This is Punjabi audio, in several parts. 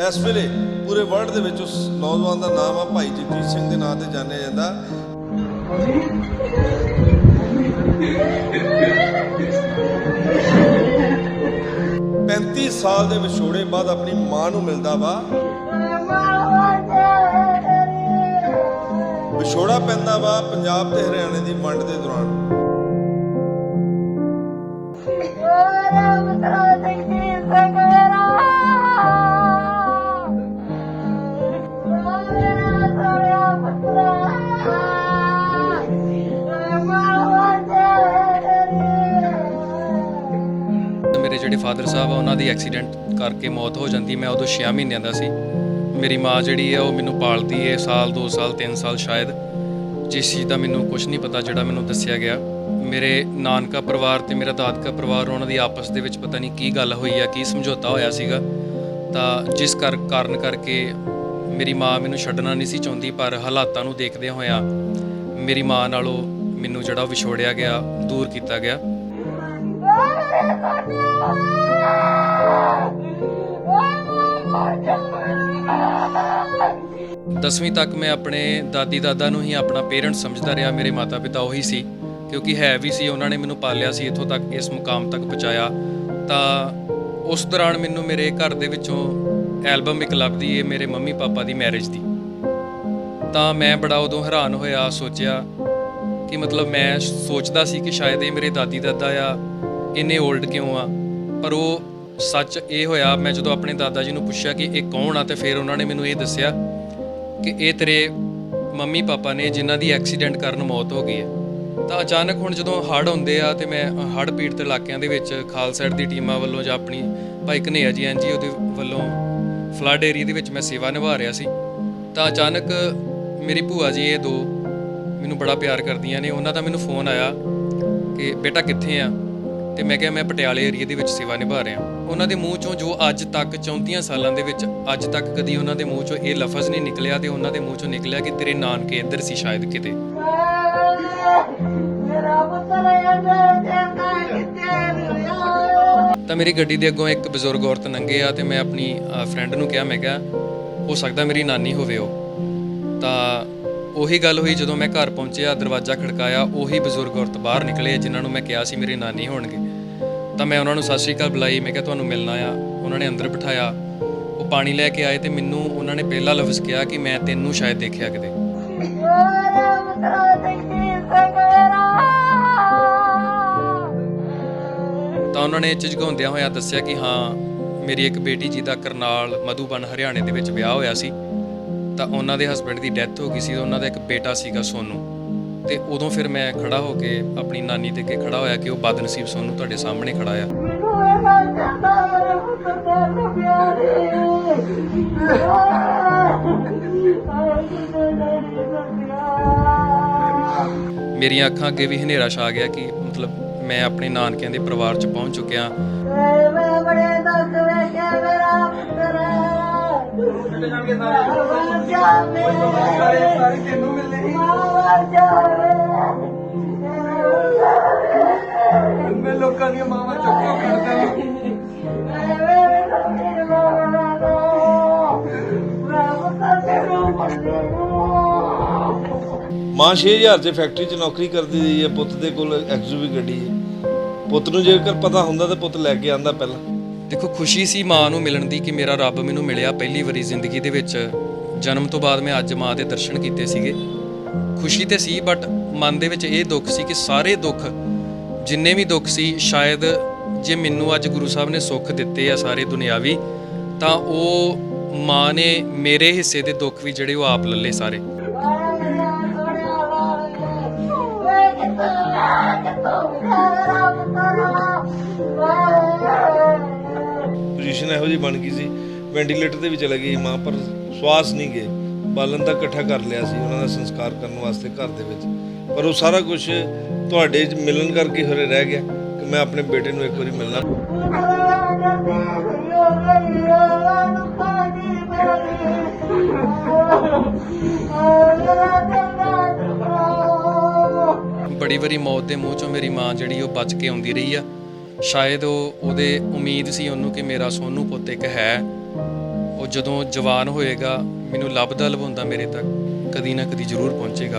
इस वेले पूरे वर्ल्ड दे विच उस नौजवान का नाम है भाई जगजीत सिंह के नाम से जानिया जाता। 35 साल के विछोड़े बाद अपनी मां नूं मिलदा वा, विछोड़ा पैंदा वा पंजाब ते हरियाणे की वंड के दौरान। मेरे ਜਿਹੜੇ फादर साहब ਆ ਉਹਨਾਂ ਦੀ ਐਕਸੀਡੈਂਟ ਕਰਕੇ ਮੌਤ ਹੋ ਜਾਂਦੀ। ਮੈਂ ਉਦੋਂ 6 ਮਹੀਨਿਆਂ ਦਾ ਸੀ। ਮੇਰੀ ਮਾਂ ਜਿਹੜੀ ਹੈ ਉਹ ਮੈਨੂੰ ਪਾਲਦੀ ਹੈ ਸਾਲ 2 ਸਾਲ 3 ਸਾਲ ਸ਼ਾਇਦ, ਜਿਸ ਚੀਜ਼ ਦਾ ਮੈਨੂੰ ਕੁਝ ਨਹੀਂ ਪਤਾ ਜਿਹੜਾ ਮੈਨੂੰ ਦੱਸਿਆ ਗਿਆ। ਮੇਰੇ ਨਾਨਕਾ ਪਰਿਵਾਰ ਤੇ ਮੇਰਾ ਦਾਦਕਾ ਪਰਿਵਾਰ ਉਹਨਾਂ ਦੀ ਆਪਸ ਦੇ ਵਿੱਚ ਪਤਾ ਨਹੀਂ ਕੀ ਗੱਲ ਹੋਈ ਆ, ਕੀ ਸਮਝੌਤਾ ਹੋਇਆ ਸੀਗਾ, ਤਾਂ ਜਿਸ ਕਾਰਨ ਕਰਕੇ ਮੇਰੀ ਮਾਂ ਮੈਨੂੰ ਛੱਡਣਾ ਨਹੀਂ ਸੀ ਚਾਹੁੰਦੀ। ਪਰ ਹਾਲਾਤਾਂ ਨੂੰ ਦੇਖਦਿਆਂ ਹੋਇਆਂ ਮੇਰੀ ਮਾਂ ਨਾਲੋਂ ਮੈਨੂੰ ਜਿਹੜਾ ਵਿਛੋੜਿਆ ਗਿਆ, ਦੂਰ ਕੀਤਾ ਗਿਆ। 10ਵੀਂ ਤੱਕ ਮੈਂ ਆਪਣੇ ਦਾਦੀ ਦਾਦਾ ਨੂੰ ਹੀ ਆਪਣਾ ਪੇਰੈਂਟ ਸਮਝਦਾ ਰਿਹਾ। ਮੇਰੇ ਮਾਤਾ ਪਿਤਾ ਉਹੀ ਸੀ, ਕਿਉਂਕਿ ਹੈ ਵੀ ਸੀ, ਉਹਨਾਂ ਨੇ ਮੈਨੂੰ ਪਾਲਿਆ ਸੀ, ਇੱਥੋਂ ਤੱਕ ਇਸ ਮੁਕਾਮ ਤੱਕ ਪਹੁੰਚਾਇਆ। ਤਾਂ ਉਸ ਦੌਰਾਨ ਮੈਨੂੰ ਮੇਰੇ ਘਰ ਦੇ ਵਿੱਚੋਂ ਐਲਬਮ ਇੱਕ ਲੱਭਦੀ ਹੈ ਮੇਰੇ ਮੰਮੀ ਪਾਪਾ ਦੀ ਮੈਰਿਜ ਦੀ। ਤਾਂ ਮੈਂ ਬੜਾ ਉਦੋਂ ਹੈਰਾਨ ਹੋਇਆ, ਸੋਚਿਆ ਕਿ ਮਤਲਬ ਮੈਂ ਸੋਚਦਾ ਸੀ ਕਿ ਸ਼ਾਇਦ ਇਹ ਮੇਰੇ ਦਾਦੀ ਦਾਦਾ ਆ, ਇੰਨੇ ਓਲਡ ਕਿਉਂ ਆ। ਪਰ ਉਹ ਸੱਚ ਇਹ ਹੋਇਆ, ਮੈਂ ਜਦੋਂ ਆਪਣੇ ਦਾਦਾ ਜੀ ਨੂੰ ਪੁੱਛਿਆ ਕਿ ਇਹ ਕੌਣ ਆ, ਤੇ ਫਿਰ ਉਹਨਾਂ ਨੇ ਮੈਨੂੰ ਇਹ ਦੱਸਿਆ ਕਿ ਇਹ ਤੇਰੇ ਮੰਮੀ ਪਾਪਾ ਨੇ ਜਿਨ੍ਹਾਂ ਦੀ ਐਕਸੀਡੈਂਟ ਕਾਰਨ ਮੌਤ ਹੋ ਗਈ ਹੈ। ਤਾਂ ਅਚਾਨਕ ਹੁਣ ਜਦੋਂ ਹੜ੍ਹ ਹੁੰਦੇ ਆ ਤੇ ਮੈਂ ਹੜ੍ਹ ਪੀੜਤ ਇਲਾਕਿਆਂ ਦੇ ਵਿੱਚ ਖਾਲਸਾ ਏਡ ਦੀ ਟੀਮਾਂ ਵੱਲੋਂ ਜਾਂ ਆਪਣੀ ਭਾਈ ਘਨੇਆ ਜੀ NGO ਦੇ ਵੱਲੋਂ ਫਲੱਡ ਏਰੀਆ ਦੇ ਵਿੱਚ ਮੈਂ ਸੇਵਾ ਨਿਭਾ ਰਿਹਾ ਸੀ। ਤਾਂ ਅਚਾਨਕ ਮੇਰੀ ਭੂਆ ਜੀ ਇਹ ਦੋ ਮੈਨੂੰ ਬੜਾ ਪਿਆਰ ਕਰਦੀਆਂ ਨੇ, ਉਹਨਾਂ ਦਾ ਮੈਨੂੰ ਫੋਨ ਆਇਆ ਕਿ ਬੇਟਾ ਕਿੱਥੇ ਆ, ਤੇ ਮੈਂ ਕਿਹਾ ਮੈਂ ਪਟਿਆਲੇ ਏਰੀਆ ਦੇ ਵਿੱਚ ਸੇਵਾ ਨਿਭਾ ਰਿਹਾ। ਉਹਨਾਂ ਦੇ ਮੂੰਹ ਚੋਂ ਜੋ ਅੱਜ ਤੱਕ 34 ਸਾਲਾਂ ਦੇ ਵਿੱਚ ਅੱਜ ਤੱਕ ਕਦੀ ਉਹਨਾਂ ਦੇ ਮੂੰਹ ਚੋਂ ਇਹ ਲਫ਼ਜ਼ ਨਹੀਂ ਨਿਕਲਿਆ, ਤੇ ਉਹਨਾਂ ਦੇ ਮੂੰਹ ਚੋਂ ਨਿਕਲਿਆ ਕਿ ਤੇਰੇ ਨਾਨਕੇ ਇੱਧਰ ਸੀ ਸ਼ਾਇਦ ਕਿਤੇ। ਤਾਂ ਮੇਰੀ ਗੱਡੀ ਦੇ ਅੱਗੋਂ ਇੱਕ ਬਜ਼ੁਰਗ ਔਰਤ ਲੰਘੇ ਆ, ਤੇ ਮੈਂ ਆਪਣੀ ਫਰੈਂਡ ਨੂੰ ਕਿਹਾ, ਮੈਂ ਕਿਹਾ ਹੋ ਸਕਦਾ ਮੇਰੀ ਨਾਨੀ ਹੋਵੇ ਉਹ। ਤਾਂ ਉਹੀ ਗੱਲ ਹੋਈ, ਜਦੋਂ ਮੈਂ ਘਰ ਪਹੁੰਚਿਆ, ਦਰਵਾਜ਼ਾ ਖੜਕਾਇਆ, ਉਹੀ ਬਜ਼ੁਰਗ ਔਰਤ ਬਾਹਰ ਨਿਕਲੇ ਜਿਨ੍ਹਾਂ ਨੂੰ ਮੈਂ ਕਿਹਾ ਸੀ ਮੇਰੇ ਨਾਨੀ ਹੋਣਗੇ। ਤਾਂ ਮੈਂ ਉਹਨਾਂ ਨੂੰ ਸਤਿ ਸ਼੍ਰੀ ਅਕਾਲ ਬੁਲਾਈ, ਮੈਂ ਕਿਹਾ ਤੁਹਾਨੂੰ ਮਿਲਣਾ ਆ। ਉਹਨਾਂ ਨੇ ਅੰਦਰ ਬਿਠਾਇਆ, ਉਹ ਪਾਣੀ ਲੈ ਕੇ ਆਏ, ਤੇ ਮੈਨੂੰ ਉਹਨਾਂ ਨੇ ਪਹਿਲਾ ਲਫ਼ਜ਼ ਕਿਹਾ ਕਿ ਮੈਂ ਤੈਨੂੰ ਸ਼ਾਇਦ ਦੇਖਿਆ ਕਿਤੇ। ਤਾਂ ਉਹਨਾਂ ਨੇ ਝਿਜਕਾਉਂਦਿਆਂ ਹੋਇਆਂ ਦੱਸਿਆ ਕਿ ਹਾਂ ਮੇਰੀ ਇੱਕ ਬੇਟੀ ਜੀ ਦਾ ਕਰਨਾਲ ਮਧੂਬਨ ਹਰਿਆਣੇ ਦੇ ਵਿੱਚ ਵਿਆਹ ਹੋਇਆ ਸੀ, ਤਾਂ ਉਹਨਾਂ ਦੇ ਹਸਬੈਂਡ ਦੀ ਡੈਥ ਹੋ ਗਈ ਸੀ, ਉਹਨਾਂ ਦਾ ਇੱਕ ਬੇਟਾ ਸੀਗਾ ਸੋਨੂ। ਤੇ ਉਦੋਂ ਫਿਰ ਮੈਂ ਖੜਾ ਹੋ ਕੇ ਆਪਣੀ ਨਾਨੀ ਦੇ ਅੱਗੇ ਖੜਾ ਹੋਇਆ ਕਿ ਉਹ ਬਦਨਸੀਬ ਸੋਨੂ ਤੁਹਾਡੇ ਸਾਹਮਣੇ ਖੜਾ ਆ। ਮੇਰੀਆਂ ਅੱਖਾਂ ਅੱਗੇ ਵੀ ਹਨੇਰਾ ਛਾ ਗਿਆ ਕਿ ਮਤਲਬ ਮੈਂ ਆਪਣੇ ਨਾਨਕਿਆਂ ਦੇ ਪਰਿਵਾਰ 'ਚ ਪਹੁੰਚ ਚੁੱਕਿਆ। ਲੋਕਾਂ ਦੀਆਂ ਮਾਵਾਂ ਚੁੱਕੋ ਕਰਦੇ मां 6000 'ਚ फैक्ट्री 'ਚ नौकरी करती रही है, पुत दे कोल XUV ਗੱਡੀ है। पुत ਨੂੰ ਜੇਕਰ ਪਤਾ ਹੁੰਦਾ ਤਾਂ ਪੁੱਤ ਲੈ ਕੇ ਆਂਦਾ ਪਹਿਲਾਂ। ਦੇਖੋ ਖੁਸ਼ੀ ਸੀ ਮਾਂ ਨੂੰ ਮਿਲਣ ਦੀ ਕਿ ਮੇਰਾ ਰੱਬ ਮੈਨੂੰ ਮਿਲਿਆ ਪਹਿਲੀ ਵਾਰੀ ਜ਼ਿੰਦਗੀ ਦੇ ਵਿੱਚ। ਜਨਮ ਤੋਂ ਬਾਅਦ ਮੈਂ ਅੱਜ ਮਾਂ ਦੇ ਦਰਸ਼ਨ ਕੀਤੇ ਸੀਗੇ। ਖੁਸ਼ੀ ਤੇ ਸੀ, ਬਟ ਮਨ ਦੇ ਵਿੱਚ ਇਹ ਦੁੱਖ ਸੀ ਕਿ ਸਾਰੇ ਦੁੱਖ ਜਿੰਨੇ ਵੀ ਦੁੱਖ ਸੀ, ਸ਼ਾਇਦ ਜੇ ਮੈਨੂੰ ਅੱਜ ਗੁਰੂ ਸਾਹਿਬ ਨੇ ਸੁੱਖ ਦਿੱਤੇ ਆ ਸਾਰੇ ਦੁਨਿਆਵੀ, ਤਾਂ ਉਹ ਮਾਂ ਨੇ ਮੇਰੇ ਹਿੱਸੇ ਦੇ ਦੁੱਖ ਵੀ ਜਿਹੜੇ ਉਹ ਆਪ ਲੱਲੇ ਸਾਰੇ। ਪੋਜੀਸ਼ਨ ਇਹੋ ਜਿਹੀ ਬਣ ਗਈ ਸੀ, ਵੈਂਟੀਲੇਟਰ ਤੇ ਵੀ ਚਲੇ ਗਈ ਮਾਂ, ਪਰ ਸਵਾਸ ਨਹੀਂ ਗਏ। ਬਾਲਣ ਤੱਕ ਇਕੱਠਾ ਕਰ ਲਿਆ ਸੀ ਉਹਨਾਂ ਦਾ ਸੰਸਕਾਰ ਕਰਨ ਵਾਸਤੇ ਘਰ ਦੇ ਵਿੱਚ, ਪਰ ਉਹ ਸਾਰਾ ਕੁਝ ਤੁਹਾਡੇ ਮਿਲਣ ਕਰਕੇ ਹੋਰੇ ਰਹਿ ਗਿਆ ਕਿ ਮੈਂ ਆਪਣੇ ਬੇਟੇ ਨੂੰ ਇੱਕ ਵਾਰੀ ਮਿਲਣਾ। ਬੜੀ ਵਾਰੀ ਮੌਤ ਦੇ ਮੂੰਹ ਚੋਂ ਮੇਰੀ ਮਾਂ ਜਿਹੜੀ ਉਹ ਬਚ ਕੇ ਆਉਂਦੀ ਰਹੀ ਆ। ਸ਼ਾਇਦ ਉਹਦੇ ਉਮੀਦ ਸੀ ਉਹਨੂੰ ਕਿ ਮੇਰਾ ਸੋਨੂ ਪੁੱਤ ਇੱਕ ਹੈ, ਉਹ ਉਹ ਜਦੋਂ ਜਵਾਨ ਹੋਏਗਾ ਮੈਨੂੰ ਲੱਭਦਾ ਲਭਾਉਂਦਾ ਮੇਰੇ ਤੱਕ ਕਦੀ ਨਾ ਕਦੀ ਜ਼ਰੂਰ ਪਹੁੰਚੇਗਾ।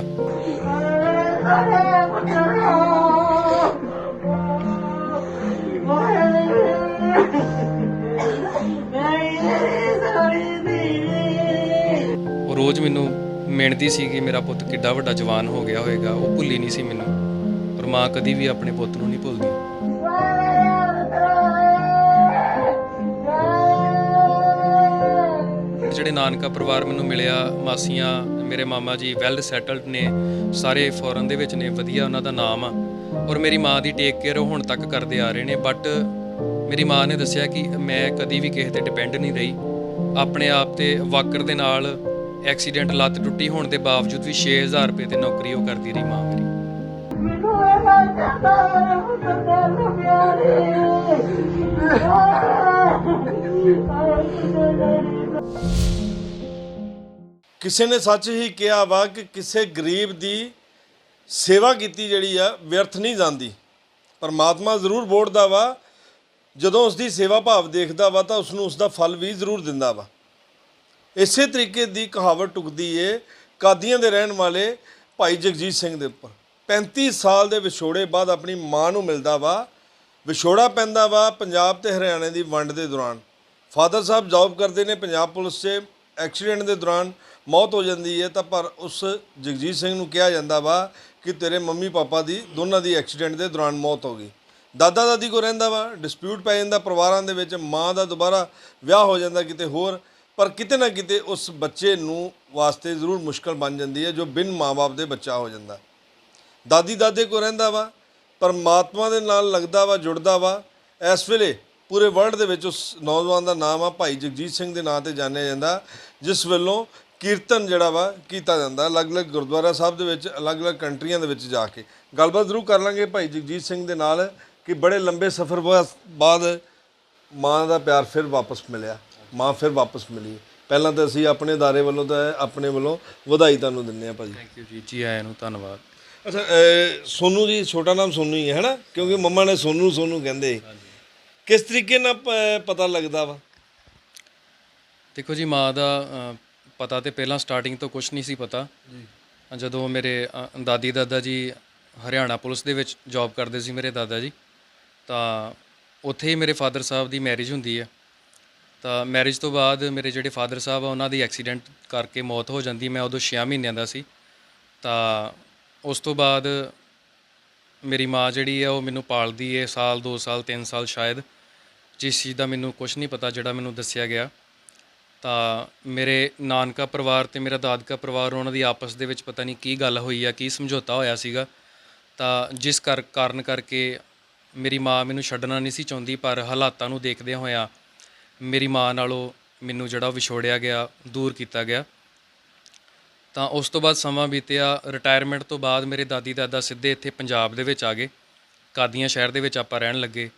ਉਹ ਰੋਜ਼ ਮੈਨੂੰ ਮਿਹਣਦੀ ਸੀ ਕਿ ਮੇਰਾ ਪੁੱਤ ਕਿੱਡਾ ਵੱਡਾ ਜਵਾਨ ਹੋ ਗਿਆ ਹੋਏਗਾ। ਉਹ ਭੁੱਲੀ ਨਹੀਂ ਸੀ ਮੈਨੂੰ, ਪਰ ਮਾਂ ਕਦੀ ਵੀ ਆਪਣੇ ਪੁੱਤ ਨੂੰ ਨਹੀਂ ਭੁੱਲਦੀ। ਜਿਹੜੇ ਨਾਨਕਾ ਪਰਿਵਾਰ ਮੈਨੂੰ ਮਿਲਿਆ, ਮਾਸੀਆਂ, ਮੇਰੇ ਮਾਮਾ ਜੀ ਵੈਲ ਸੈਟਲਡ ਨੇ, ਸਾਰੇ ਫੋਰਨ ਦੇ ਵਿੱਚ ਨੇ, ਵਧੀਆ ਉਹਨਾਂ ਦਾ ਨਾਮ ਆ। ਔਰ ਮੇਰੀ ਮਾਂ ਦੀ ਟੇਕ ਕੇਅਰ ਉਹ ਹੁਣ ਤੱਕ ਕਰਦੇ ਆ ਰਹੇ ਨੇ। ਬਟ ਮੇਰੀ ਮਾਂ ਨੇ ਦੱਸਿਆ ਕਿ ਮੈਂ ਕਦੀ ਵੀ ਕਿਸੇ ਤੇ ਡਿਪੈਂਡ ਨਹੀਂ ਰਹੀ। ਆਪਣੇ ਆਪ ਤੇ ਵਾਕਰ ਦੇ ਨਾਲ ਐਕਸੀਡੈਂਟ, ਲੱਤ ਟੁੱਟੀ ਹੋਣ ਦੇ ਬਾਵਜੂਦ ਵੀ 6000 ਰੁਪਏ ਤੇ ਨੌਕਰੀ ਉਹ ਕਰਦੀ ਰਹੀ ਮਾਂ ਮੇਰੀ। ਕਿਸੇ ਨੇ ਸੱਚ ਹੀ ਕਿਹਾ ਵਾ ਕਿ ਕਿਸੇ ਗਰੀਬ ਦੀ ਸੇਵਾ ਕੀਤੀ ਜਿਹੜੀ ਆ ਵਿਅਰਥ ਨਹੀਂ ਜਾਂਦੀ। ਪਰਮਾਤਮਾ ਜ਼ਰੂਰ ਬੋੜਦਾ ਵਾ, ਜਦੋਂ ਉਸ ਦੀ ਸੇਵਾ ਭਾਵ ਦੇਖਦਾ ਵਾ ਤਾਂ ਉਸ ਨੂੰ ਉਸ ਦਾ ਫਲ ਵੀ ਜ਼ਰੂਰ ਦਿੰਦਾ ਵਾ। ਇਸੇ ਤਰੀਕੇ ਦੀ ਕਹਾਵਤ ਟੁਕਦੀ ਏ ਕਾਦੀਆਂ ਦੇ ਰਹਿਣ ਵਾਲੇ ਭਾਈ ਜਗਜੀਤ ਸਿੰਘ ਦੇ ਉੱਪਰ। 35 ਸਾਲ ਦੇ ਵਿਛੋੜੇ ਬਾਅਦ ਆਪਣੀ ਮਾਂ ਨੂੰ ਮਿਲਦਾ ਵਾ। ਵਿਛੋੜਾ ਪੈਂਦਾ ਵਾ ਪੰਜਾਬ ਤੇ ਹਰਿਆਣੇ ਦੀ ਵੰਡ ਦੇ ਦੌਰਾਨ। ਫਾਦਰ ਸਾਹਿਬ ਜੌਬ ਕਰਦੇ ਨੇ ਪੰਜਾਬ ਪੁਲਿਸ 'ਚ, ਐਕਸੀਡੈਂਟ ਦੇ ਦੌਰਾਨ ਮੌਤ ਹੋ ਜਾਂਦੀ ਹੈ। ਤਾਂ ਪਰ ਉਸ ਜਗਜੀਤ ਸਿੰਘ ਨੂੰ ਕਿਹਾ ਜਾਂਦਾ ਵਾ ਕਿ ਤੇਰੇ ਮੰਮੀ ਪਾਪਾ ਦੀ ਦੋਨਾਂ ਦੀ ਐਕਸੀਡੈਂਟ ਦੇ ਦੌਰਾਨ ਮੌਤ ਹੋ ਗਈ। ਦਾਦਾ ਦਾਦੀ ਕੋ ਰਹਿੰਦਾ ਵਾ, ਡਿਸਪਿਊਟ ਪੈ ਜਾਂਦਾ ਪਰਿਵਾਰਾਂ ਦੇ ਵਿੱਚ, ਮਾਂ ਦਾ ਦੁਬਾਰਾ ਵਿਆਹ ਹੋ ਜਾਂਦਾ ਕਿਤੇ ਹੋਰ, ਪਰ ਕਿਤੇ ਨਾ ਕਿਤੇ ਉਸ ਬੱਚੇ ਨੂੰ ਵਾਸਤੇ ਜ਼ਰੂਰ ਮੁਸ਼ਕਲ ਬਣ ਜਾਂਦੀ ਹੈ ਜੋ ਬਿਨ ਮਾਂ-ਬਾਪ ਦੇ ਬੱਚਾ ਹੋ ਜਾਂਦਾ। ਦਾਦੀ ਦਾਦੇ ਕੋ ਰਹਿੰਦਾ ਵਾ, ਪਰਮਾਤਮਾ ਦੇ ਨਾਲ ਲੱਗਦਾ ਵਾ, ਜੁੜਦਾ ਵਾ। ਇਸ ਵੇਲੇ ਪੂਰੇ ਵਰਲਡ ਦੇ ਵਿੱਚ ਉਸ ਨੌਜਵਾਨ ਦਾ ਨਾਮ ਆ ਭਾਈ ਜਗਜੀਤ ਸਿੰਘ ਦੇ ਨਾਂ ਤੇ ਜਾਣਿਆ ਜਾਂਦਾ, ਜਿਸ ਵੱਲੋਂ ਕੀਰਤਨ ਜਿਹੜਾ ਵਾ ਕੀਤਾ ਜਾਂਦਾ ਅਲੱਗ-ਅਲੱਗ ਗੁਰਦੁਆਰਾ ਸਾਹਿਬ ਦੇ ਵਿੱਚ, ਅਲੱਗ-ਅਲੱਗ ਕੰਟਰੀਆਂ ਦੇ ਵਿੱਚ ਜਾ ਕੇ। ਗੱਲਬਾਤ ਜ਼ਰੂਰ ਕਰ ਲਾਂਗੇ ਭਾਈ ਜਗਜੀਤ ਸਿੰਘ ਦੇ ਨਾਲ ਕਿ ਬੜੇ ਲੰਬੇ ਸਫ਼ਰ ਬਾਅਦ ਮਾਂ ਦਾ ਪਿਆਰ ਫਿਰ ਵਾਪਸ ਮਿਲਿਆ, ਮਾਂ ਫਿਰ ਵਾਪਸ ਮਿਲੀ। ਪਹਿਲਾਂ ਤਾਂ ਅਸੀਂ ਆਪਣੇ ਅਦਾਰੇ ਵੱਲੋਂ ਤਾਂ ਆਪਣੇ ਵੱਲੋਂ ਵਧਾਈ ਤੁਹਾਨੂੰ ਦਿੰਦੇ ਹਾਂ ਭਾਜੀ। ਥੈਂਕ ਯੂ ਜੀ, ਜੀ ਆਇਆਂ ਨੂੰ, ਧੰਨਵਾਦ। ਅੱਛਾ, ਸੋਨੂ ਜੀ, ਛੋਟਾ ਨਾਮ ਸੋਨੂ ਹੀ ਹੈ ਨਾ, ਕਿਉਂਕਿ ਮੰਮਾ ਨੇ ਸੋਨੂ ਸੋਨੂ ਕਹਿੰਦੇ। ਕਿਸ ਤਰੀਕੇ ਨਾਲ ਪਤਾ ਲੱਗਦਾ ਵਾ? ਦੇਖੋ ਜੀ, ਮਾਂ ਦਾ ਪਤਾ ਤੇ ਪਹਿਲਾਂ ਸਟਾਰਟਿੰਗ ਤੋਂ ਕੁਝ ਨਹੀਂ ਸੀ ਪਤਾ। ਜਦੋਂ ਮੇਰੇ ਦਾਦੀ ਦਾਦਾ ਜੀ ਹਰਿਆਣਾ ਪੁਲਿਸ ਦੇ ਵਿੱਚ ਜੌਬ ਕਰਦੇ ਸੀ, ਮੇਰੇ ਦਾਦਾ ਜੀ, ਤਾਂ ਉੱਥੇ ਹੀ ਮੇਰੇ ਫਾਦਰ ਸਾਹਿਬ ਦੀ ਮੈਰਿਜ ਹੁੰਦੀ ਹੈ। ਤਾਂ ਮੈਰਿਜ ਤੋਂ ਬਾਅਦ ਮੇਰੇ ਜਿਹੜੇ ਫਾਦਰ ਸਾਹਿਬ ਆ ਉਹਨਾਂ ਦੀ ਐਕਸੀਡੈਂਟ ਕਰਕੇ ਮੌਤ ਹੋ ਜਾਂਦੀ। ਮੈਂ ਉਦੋਂ 6 ਮਹੀਨਿਆਂ ਦਾ ਸੀ। ਤਾਂ ਉਸ ਤੋਂ ਬਾਅਦ ਮੇਰੀ ਮਾਂ ਜਿਹੜੀ ਆ ਉਹ ਮੈਨੂੰ ਪਾਲਦੀ ਹੈ ਸਾਲ 2 ਸਾਲ 3 ਸਾਲ ਸ਼ਾਇਦ, ਜਿਸ ਚੀਜ਼ ਦਾ ਮੈਨੂੰ ਕੁਝ ਨਹੀਂ ਪਤਾ ਜਿਹੜਾ ਮੈਨੂੰ ਦੱਸਿਆ ਗਿਆ। ਤਾਂ ਮੇਰੇ ਨਾਨਕਾ ਪਰਿਵਾਰ ਤੇ ਮੇਰਾ ਦਾਦਕਾ ਪਰਿਵਾਰ, ਉਹਨਾਂ ਦੀ ਆਪਸ ਦੇ ਵਿੱਚ ਪਤਾ ਨਹੀਂ ਕੀ ਗੱਲ ਹੋਈ ਆ, ਕੀ ਸਮਝੌਤਾ ਹੋਇਆ ਸੀਗਾ। ਤਾਂ ਜਿਸ ਕਾਰਨ ਕਰਕੇ ਮੇਰੀ ਮਾਂ ਮੈਨੂੰ ਛੱਡਣਾ ਨਹੀਂ ਸੀ ਚਾਹੁੰਦੀ, ਪਰ ਹਾਲਾਤਾਂ ਨੂੰ ਦੇਖਦਿਆਂ ਹੋਇਆਂ ਮੇਰੀ ਮਾਂ ਨਾਲੋਂ ਮੈਨੂੰ ਜਿਹੜਾ ਵਿਛੋੜਿਆ ਗਿਆ, ਦੂਰ ਕੀਤਾ ਗਿਆ। ਤਾਂ ਉਸ ਤੋਂ ਬਾਅਦ ਸਮਾਂ ਬੀਤਿਆ। ਰਿਟਾਇਰਮੈਂਟ ਤੋਂ ਬਾਅਦ ਮੇਰੇ ਦਾਦੀ ਦਾਦਾ ਸਿੱਧੇ ਇੱਥੇ ਪੰਜਾਬ ਦੇ ਵਿੱਚ ਆ ਗਏ, ਕਾਦੀਆਂ ਸ਼ਹਿਰ ਦੇ ਵਿੱਚ ਆਪਾਂ ਰਹਿਣ ਲੱਗੇ।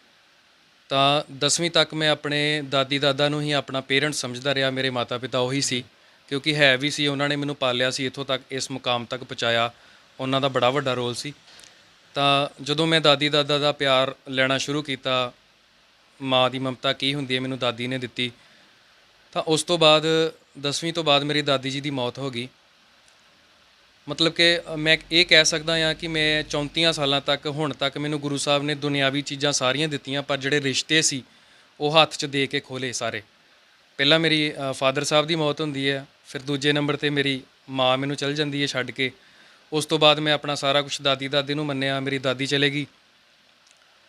ਤਾਂ 10ਵੀਂ ਤੱਕ ਮੈਂ ਆਪਣੇ ਦਾਦੀ ਦਾਦਾ ਨੂੰ ਹੀ ਆਪਣਾ ਪੇਰੈਂਟ ਸਮਝਦਾ ਰਿਹਾ। ਮੇਰੇ ਮਾਤਾ ਪਿਤਾ ਉਹੀ ਸੀ, ਕਿਉਂਕਿ ਹੈ ਵੀ ਸੀ, ਉਹਨਾਂ ਨੇ ਮੈਨੂੰ ਪਾਲਿਆ ਸੀ, ਇੱਥੋਂ ਤੱਕ ਇਸ ਮੁਕਾਮ ਤੱਕ ਪਹੁੰਚਾਇਆ, ਉਹਨਾਂ ਦਾ ਬੜਾ ਵੱਡਾ ਰੋਲ ਸੀ। ਤਾਂ ਜਦੋਂ ਮੈਂ ਦਾਦੀ ਦਾਦਾ ਦਾ ਪਿਆਰ ਲੈਣਾ ਸ਼ੁਰੂ ਕੀਤਾ, ਮਾਂ ਦੀ ਮਮਤਾ ਕੀ ਹੁੰਦੀ ਹੈ ਮੈਨੂੰ ਦਾਦੀ ਨੇ ਦਿੱਤੀ। ਤਾਂ ਉਸ ਤੋਂ ਬਾਅਦ 10ਵੀਂ ਤੋਂ ਬਾਅਦ ਮੇਰੀ ਦਾਦੀ ਜੀ ਦੀ ਮੌਤ ਹੋ ਗਈ। ਮਤਲਬ ਕਿ ਮੈਂ ਇਹ ਕਹਿ ਸਕਦਾ ਹਾਂ ਕਿ ਮੈਂ 34 ਸਾਲਾਂ ਤੱਕ, ਹੁਣ ਤੱਕ ਮੈਨੂੰ ਗੁਰੂ ਸਾਹਿਬ ਨੇ ਦੁਨਿਆਵੀ ਚੀਜ਼ਾਂ ਸਾਰੀਆਂ ਦਿੱਤੀਆਂ, ਪਰ ਜਿਹੜੇ ਰਿਸ਼ਤੇ ਸੀ ਉਹ ਹੱਥ 'ਚ ਦੇ ਕੇ ਖੋਲੇ ਸਾਰੇ। ਪਹਿਲਾਂ ਮੇਰੀ ਫਾਦਰ ਸਾਹਿਬ ਦੀ ਮੌਤ ਹੁੰਦੀ ਹੈ, ਫਿਰ ਦੂਜੇ ਨੰਬਰ 'ਤੇ ਮੇਰੀ ਮਾਂ ਮੈਨੂੰ ਚਲ ਜਾਂਦੀ ਹੈ ਛੱਡ ਕੇ। ਉਸ ਤੋਂ ਬਾਅਦ ਮੈਂ ਆਪਣਾ ਸਾਰਾ ਕੁਝ ਦਾਦੀ ਦਾਦੇ ਨੂੰ ਮੰਨਿਆ, ਮੇਰੀ ਦਾਦੀ ਚਲੇ ਗਈ।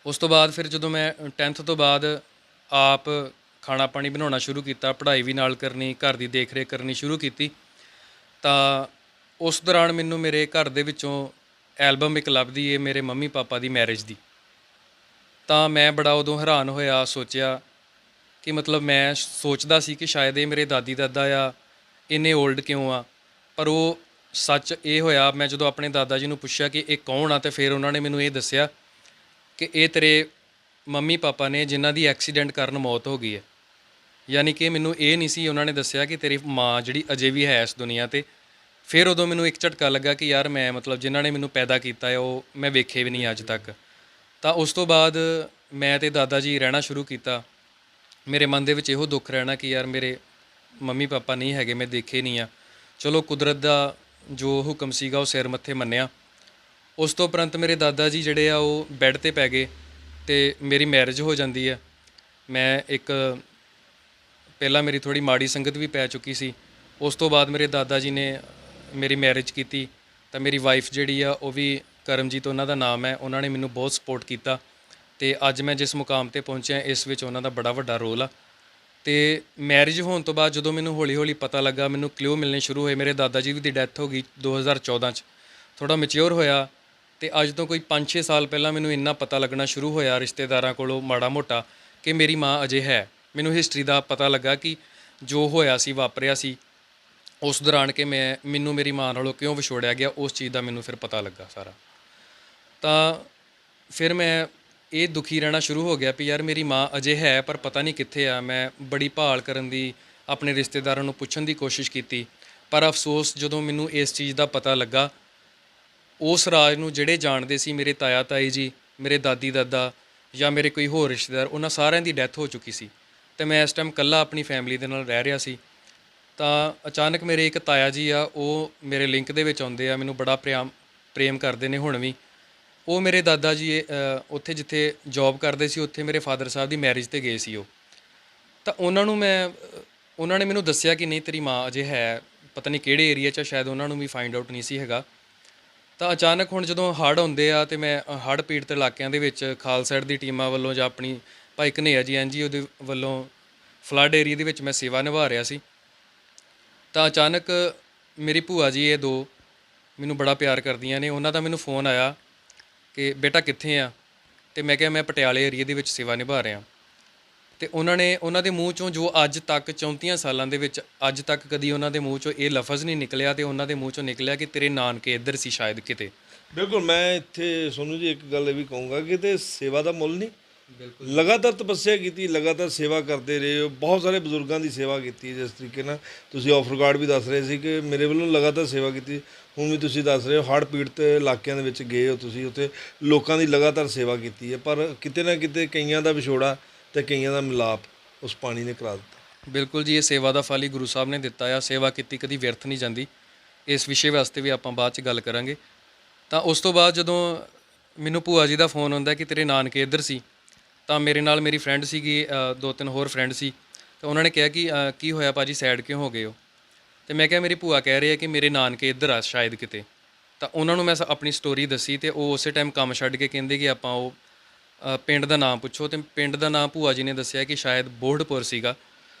ਉਸ ਤੋਂ ਬਾਅਦ ਫਿਰ ਜਦੋਂ ਮੈਂ 10th ਤੋਂ ਬਾਅਦ ਆਪ ਖਾਣਾ ਪਾਣੀ ਬਣਾਉਣਾ ਸ਼ੁਰੂ ਕੀਤਾ, ਪੜ੍ਹਾਈ ਵੀ ਨਾਲ ਕਰਨੀ, ਘਰ ਦੀ ਦੇਖ ਰੇਖ ਕਰਨੀ ਸ਼ੁਰੂ ਕੀਤੀ। ਤਾਂ ਉਸ ਦੌਰਾਨ ਮੈਨੂੰ ਮੇਰੇ ਘਰ ਦੇ ਵਿੱਚੋਂ ਐਲਬਮ ਇੱਕ ਲੱਭਦੀ ਹੈ ਮੇਰੇ ਮੰਮੀ ਪਾਪਾ ਦੀ ਮੈਰਿਜ ਦੀ। ਤਾਂ ਮੈਂ ਬੜਾ ਉਦੋਂ ਹੈਰਾਨ ਹੋਇਆ, ਸੋਚਿਆ ਕਿ ਮਤਲਬ ਮੈਂ ਸੋਚਦਾ ਸੀ ਕਿ ਸ਼ਾਇਦ ਇਹ ਮੇਰੇ ਦਾਦੀ ਦਾਦਾ ਆ, ਇੰਨੇ ਓਲਡ ਕਿਉਂ ਆ। ਪਰ ਉਹ ਸੱਚ ਇਹ ਹੋਇਆ, ਮੈਂ ਜਦੋਂ ਆਪਣੇ ਦਾਦਾ ਜੀ ਨੂੰ ਪੁੱਛਿਆ ਕਿ ਇਹ ਕੌਣ ਆ, ਤੇ ਫਿਰ ਉਹਨਾਂ ਨੇ ਮੈਨੂੰ ਇਹ ਦੱਸਿਆ ਕਿ ਇਹ ਤੇਰੇ ਮੰਮੀ ਪਾਪਾ ਨੇ ਜਿਨ੍ਹਾਂ ਦੀ ਐਕਸੀਡੈਂਟ ਕਾਰਨ ਮੌਤ ਹੋ ਗਈ ਹੈ। ਯਾਨੀ ਕਿ ਮੈਨੂੰ ਇਹ ਨਹੀਂ ਸੀ ਉਹਨਾਂ ਨੇ ਦੱਸਿਆ ਕਿ ਤੇਰੀ ਮਾਂ ਜਿਹੜੀ ਅਜੇ ਵੀ ਹੈ ਇਸ ਦੁਨੀਆ 'ਤੇ। ਫਿਰ ਉਦੋਂ ਮੈਨੂੰ ਇੱਕ ਝਟਕਾ ਲੱਗਾ ਕਿ ਯਾਰ ਮੈਂ ਮਤਲਬ ਜਿਨ੍ਹਾਂ ਨੇ ਮੈਨੂੰ ਪੈਦਾ ਕੀਤਾ ਹੈ ਉਹ ਮੈਂ ਵੇਖੇ ਵੀ ਨਹੀਂ ਅੱਜ ਤੱਕ। ਤਾਂ ਉਸ ਤੋਂ ਬਾਅਦ ਮੈਂ ਤੇ ਦਾਦਾ ਜੀ ਰਹਿਣਾ ਸ਼ੁਰੂ ਕੀਤਾ। ਮੇਰੇ ਮਨ ਦੇ ਵਿੱਚ ਇਹੋ ਦੁੱਖ ਰਹਿਣਾ ਕਿ ਯਾਰ ਮੇਰੇ ਮੰਮੀ ਪਾਪਾ ਨਹੀਂ ਹੈਗੇ, ਮੈਂ ਦੇਖੇ ਨਹੀਂ ਆ। ਚਲੋ ਕੁਦਰਤ ਦਾ ਜੋ ਹੁਕਮ ਸੀਗਾ ਉਹ ਸਿਰ ਮੱਥੇ ਮੰਨਿਆ। ਉਸ ਤੋਂ ਉਪਰੰਤ ਮੇਰੇ ਦਾਦਾ ਜੀ ਜਿਹੜੇ ਆ ਉਹ ਬੈੱਡ ਤੇ ਪੈ ਗਏ ਤੇ ਮੇਰੀ ਮੈਰਿਜ ਹੋ ਜਾਂਦੀ ਹੈ। ਮੈਂ ਇੱਕ ਪਹਿਲਾਂ ਮੇਰੀ ਥੋੜੀ ਮਾੜੀ ਸੰਗਤ ਵੀ ਪੈ ਚੁੱਕੀ ਸੀ। ਉਸ ਤੋਂ ਬਾਅਦ ਮੇਰੇ ਦਾਦਾ ਜੀ ਨੇ ਮੇਰੀ ਮੈਰਿਜ ਕੀਤੀ ਤਾਂ ਮੇਰੀ ਵਾਈਫ ਜਿਹੜੀ ਆ ਉਹ ਵੀ ਕਰਮਜੀਤ ਉਹਨਾਂ ਦਾ ਨਾਮ ਹੈ। ਉਹਨਾਂ ਨੇ ਮੈਨੂੰ ਬਹੁਤ ਸਪੋਰਟ ਕੀਤਾ ਤੇ ਅੱਜ ਮੈਂ ਜਿਸ ਮੁਕਾਮ ਤੇ ਪਹੁੰਚਿਆ ਇਸ ਵਿੱਚ ਉਹਨਾਂ ਦਾ ਬੜਾ ਵੱਡਾ ਰੋਲ ਆ। ਤੇ ਮੈਰਿਜ ਹੋਣ ਤੋਂ ਬਾਅਦ ਜਦੋਂ ਮੈਨੂੰ ਹੌਲੀ-ਹੌਲੀ ਪਤਾ ਲੱਗਾ, ਮੈਨੂੰ ਕਲਿਊ ਮਿਲਣੇ ਸ਼ੁਰੂ ਹੋਏ। ਮੇਰੇ ਦਾਦਾ ਜੀ ਦੀ ਡੈਥ ਹੋ ਗਈ 2014 'ਚ। ਥੋੜਾ ਮੈਚਿਓਰ ਹੋਇਆ ਤੇ ਅੱਜ ਤੋਂ ਕੋਈ 5-6 ਸਾਲ ਪਹਿਲਾਂ ਮੈਨੂੰ ਇੰਨਾ ਪਤਾ ਲੱਗਣਾ ਸ਼ੁਰੂ ਹੋਇਆ ਰਿਸ਼ਤੇਦਾਰਾਂ ਕੋਲੋਂ ਮਾੜਾ ਮੋਟਾ ਕਿ ਮੇਰੀ ਮਾਂ ਅਜੇ ਹੈ। ਮੈਨੂੰ ਹਿਸਟਰੀ ਦਾ ਪਤਾ ਲੱਗਾ ਕਿ ਜੋ ਹੋਇਆ ਸੀ, ਵਾਪਰਿਆ ਸੀ ਉਸ ਦੌਰਾਨ ਕਿ ਮੈਨੂੰ ਮੇਰੀ ਮਾਂ ਨਾਲੋਂ ਕਿਉਂ ਵਿਛੋੜਿਆ ਗਿਆ, ਉਸ ਚੀਜ਼ ਦਾ ਮੈਨੂੰ ਫਿਰ ਪਤਾ ਲੱਗਾ ਸਾਰਾ। ਤਾਂ ਫਿਰ ਮੈਂ ਇਹ ਦੁਖੀ ਰਹਿਣਾ ਸ਼ੁਰੂ ਹੋ ਗਿਆ ਵੀ ਯਾਰ ਮੇਰੀ ਮਾਂ ਅਜੇ ਹੈ ਪਰ ਪਤਾ ਨਹੀਂ ਕਿੱਥੇ ਆ। ਮੈਂ ਬੜੀ ਭਾਲ ਕਰਨ ਦੀ, ਆਪਣੇ ਰਿਸ਼ਤੇਦਾਰਾਂ ਨੂੰ ਪੁੱਛਣ ਦੀ ਕੋਸ਼ਿਸ਼ ਕੀਤੀ, ਪਰ ਅਫਸੋਸ ਜਦੋਂ ਮੈਨੂੰ ਇਸ ਚੀਜ਼ ਦਾ ਪਤਾ ਲੱਗਾ, ਉਸ ਰਾਜ ਨੂੰ ਜਿਹੜੇ ਜਾਣਦੇ ਸੀ, ਮੇਰੇ ਤਾਇਆ ਤਾਈ ਜੀ, ਮੇਰੇ ਦਾਦੀ ਦਾਦਾ ਜਾਂ ਮੇਰੇ ਕੋਈ ਹੋਰ ਰਿਸ਼ਤੇਦਾਰ, ਉਹਨਾਂ ਸਾਰਿਆਂ ਦੀ ਡੈਥ ਹੋ ਚੁੱਕੀ ਸੀ ਤੇ ਮੈਂ ਇਸ ਟਾਈਮ ਇਕੱਲਾ ਆਪਣੀ ਫੈਮਿਲੀ ਦੇ ਨਾਲ ਰਹਿ ਰਿਹਾ ਸੀ। ਤਾਂ ਅਚਾਨਕ ਮੇਰੇ ਇੱਕ ਤਾਇਆ ਜੀ ਆ, ਉਹ ਮੇਰੇ ਲਿੰਕ ਦੇ ਵਿੱਚ ਆਉਂਦੇ ਆ, ਮੈਨੂੰ ਬੜਾ ਪ੍ਰੇਮ ਕਰਦੇ ਨੇ ਹੁਣ ਵੀ। ਉਹ ਮੇਰੇ ਦਾਦਾ ਜੀ ਉੱਥੇ ਜਿੱਥੇ ਜੌਬ ਕਰਦੇ ਸੀ ਉੱਥੇ ਮੇਰੇ ਫਾਦਰ ਸਾਹਿਬ ਦੀ ਮੈਰਿਜ 'ਤੇ ਗਏ ਸੀ ਉਹ। ਤਾਂ ਉਹਨਾਂ ਨੇ ਮੈਨੂੰ ਦੱਸਿਆ ਕਿ ਨਹੀਂ ਤੇਰੀ ਮਾਂ ਅਜੇ ਹੈ, ਪਤਾ ਨਹੀਂ ਕਿਹੜੇ ਏਰੀਆ 'ਚ, ਸ਼ਾਇਦ ਉਹਨਾਂ ਨੂੰ ਵੀ ਫਾਈਂਡ ਆਊਟ ਨਹੀਂ ਸੀ ਹੈਗਾ। ਤਾਂ ਅਚਾਨਕ ਹੁਣ ਜਦੋਂ ਹੜ੍ਹ ਆਉਂਦੇ ਆ ਤੇ ਮੈਂ ਹੜ੍ਹ ਪੀੜਤ ਇਲਾਕਿਆਂ ਦੇ ਵਿੱਚ ਖਾਲਸਾ ਏਡ ਦੀ ਟੀਮਾਂ ਵੱਲੋਂ ਜਾਂ ਆਪਣੀ ਭਾਈ ਘਨੱਈਆ ਜੀ NGO ਦੇ ਵੱਲੋਂ ਫਲੱਡ ਏਰੀਆ ਦੇ ਵਿੱਚ ਮੈਂ ਸੇਵਾ ਨਿਭਾ ਰਿਹਾ ਸੀ। ਤਾਂ ਅਚਾਨਕ ਮੇਰੀ ਭੂਆ ਜੀ ਇਹ ਦੋ ਮੈਨੂੰ ਬੜਾ ਪਿਆਰ ਕਰਦੀਆਂ ਨੇ, ਉਹਨਾਂ ਦਾ ਮੈਨੂੰ ਫੋਨ ਆਇਆ ਕਿ ਬੇਟਾ ਕਿੱਥੇ ਆ? ਤੇ ਮੈਂ ਕਿਹਾ ਮੈਂ ਪਟਿਆਲੇ ਏਰੀਏ ਦੇ ਵਿੱਚ ਸੇਵਾ ਨਿਭਾ ਰਿਹਾ। ਤੇ ਉਹਨਾਂ ਦੇ ਮੂੰਹ 'ਚੋਂ ਜੋ ਅੱਜ ਤੱਕ 34 ਸਾਲਾਂ ਦੇ ਵਿੱਚ ਅੱਜ ਤੱਕ ਕਦੀ ਉਹਨਾਂ ਦੇ ਮੂੰਹ 'ਚੋਂ ਇਹ ਲਫ਼ਜ਼ ਨਹੀਂ ਨਿਕਲਿਆ ਤੇ ਉਹਨਾਂ ਦੇ ਮੂੰਹ 'ਚੋਂ ਨਿਕਲਿਆ ਕਿ ਤੇਰੇ ਨਾਨਕੇ ਇੱਧਰ ਸੀ ਸ਼ਾਇਦ ਕਿਤੇ। ਬਿਲਕੁਲ, ਮੈਂ ਇੱਥੇ ਸੋਨੂੰ ਜੀ ਇੱਕ ਗੱਲ ਇਹ ਵੀ ਕਹੂੰਗਾ ਕਿ ਤੇ ਸੇਵਾ ਦਾ ਮੁੱਲ ਨਹੀਂ। ਬਿਲਕੁਲ, ਲਗਾਤਾਰ ਤਪੱਸਿਆ ਕੀਤੀ, ਲਗਾਤਾਰ ਸੇਵਾ ਕਰਦੇ ਰਹੇ ਹੋ, ਬਹੁਤ ਸਾਰੇ ਬਜ਼ੁਰਗਾਂ ਦੀ ਸੇਵਾ ਕੀਤੀ। ਜਿਸ ਤਰੀਕੇ ਨਾਲ ਤੁਸੀਂ ਆਫ ਰਿਕਾਰਡ ਵੀ ਦੱਸ ਰਹੇ ਸੀ ਕਿ ਮੇਰੇ ਵੱਲੋਂ ਲਗਾਤਾਰ ਸੇਵਾ ਕੀਤੀ, ਹੁਣ ਵੀ ਤੁਸੀਂ ਦੱਸ ਰਹੇ ਹੋ ਹੜ੍ਹ ਪੀੜਤ ਇਲਾਕਿਆਂ ਦੇ ਵਿੱਚ ਗਏ ਹੋ ਤੁਸੀਂ, ਉੱਥੇ ਲੋਕਾਂ ਦੀ ਲਗਾਤਾਰ ਸੇਵਾ ਕੀਤੀ ਹੈ। ਪਰ ਕਿਤੇ ਨਾ ਕਿਤੇ ਕਈਆਂ ਦਾ ਵਿਛੋੜਾ ਤੇ ਕਈਆਂ ਦਾ ਮਿਲਾਪ ਉਸ ਪਾਣੀ ਨੇ ਕਰਾ ਦਿੱਤਾ। ਬਿਲਕੁਲ ਜੀ, ਇਹ ਸੇਵਾ ਦਾ ਫਲ ਹੀ ਗੁਰੂ ਸਾਹਿਬ ਨੇ ਦਿੱਤਾ ਆ। ਸੇਵਾ ਕੀਤੀ ਕਦੀ ਵਿਅਰਥ ਨਹੀਂ ਜਾਂਦੀ। ਇਸ ਵਿਸ਼ੇ ਵਾਸਤੇ ਵੀ ਆਪਾਂ ਬਾਅਦ 'ਚ ਗੱਲ ਕਰਾਂਗੇ। ਤਾਂ ਉਸ ਤੋਂ ਬਾਅਦ ਜਦੋਂ ਮੈਨੂੰ ਭੂਆ ਜੀ ਦਾ ਫੋਨ ਆਉਂਦਾ ਕਿ ਤੇਰੇ ਨਾਨਕੇ ਇੱਧਰ ਸੀ, ਤਾਂ ਮੇਰੇ ਨਾਲ ਮੇਰੀ ਫਰੈਂਡ ਸੀਗੀ, 2-3 ਹੋਰ ਫਰੈਂਡ ਸੀ। ਤਾਂ ਉਹਨਾਂ ਨੇ ਕਿਹਾ ਕਿ ਕੀ ਹੋਇਆ ਭਾਜੀ, ਸੈਡ ਕਿਉਂ ਹੋ ਗਏ ਹੋ? ਤੇ ਮੈਂ ਕਿਹਾ ਮੇਰੀ ਭੂਆ ਕਹਿ ਰਹੇ ਆ ਕਿ ਮੇਰੇ ਨਾਨਕੇ ਇੱਧਰ ਆ ਸ਼ਾਇਦ ਕਿਤੇ। ਤਾਂ ਉਹਨਾਂ ਨੂੰ ਮੈਂ ਆਪਣੀ ਸਟੋਰੀ ਦੱਸੀ ਤੇ ਉਹ ਉਸੇ ਟਾਈਮ ਕੰਮ ਛੱਡ ਕੇ ਕਹਿੰਦੇ ਕਿ ਆਪਾਂ ਉਹ ਪਿੰਡ ਦਾ ਨਾਮ ਪੁੱਛੋ। ਤੇ ਪਿੰਡ ਦਾ ਨਾਮ ਭੂਆ ਜੀ ਨੇ ਦੱਸਿਆ ਕਿ ਸ਼ਾਇਦ ਬੋਹੜਪੁਰ ਸੀਗਾ।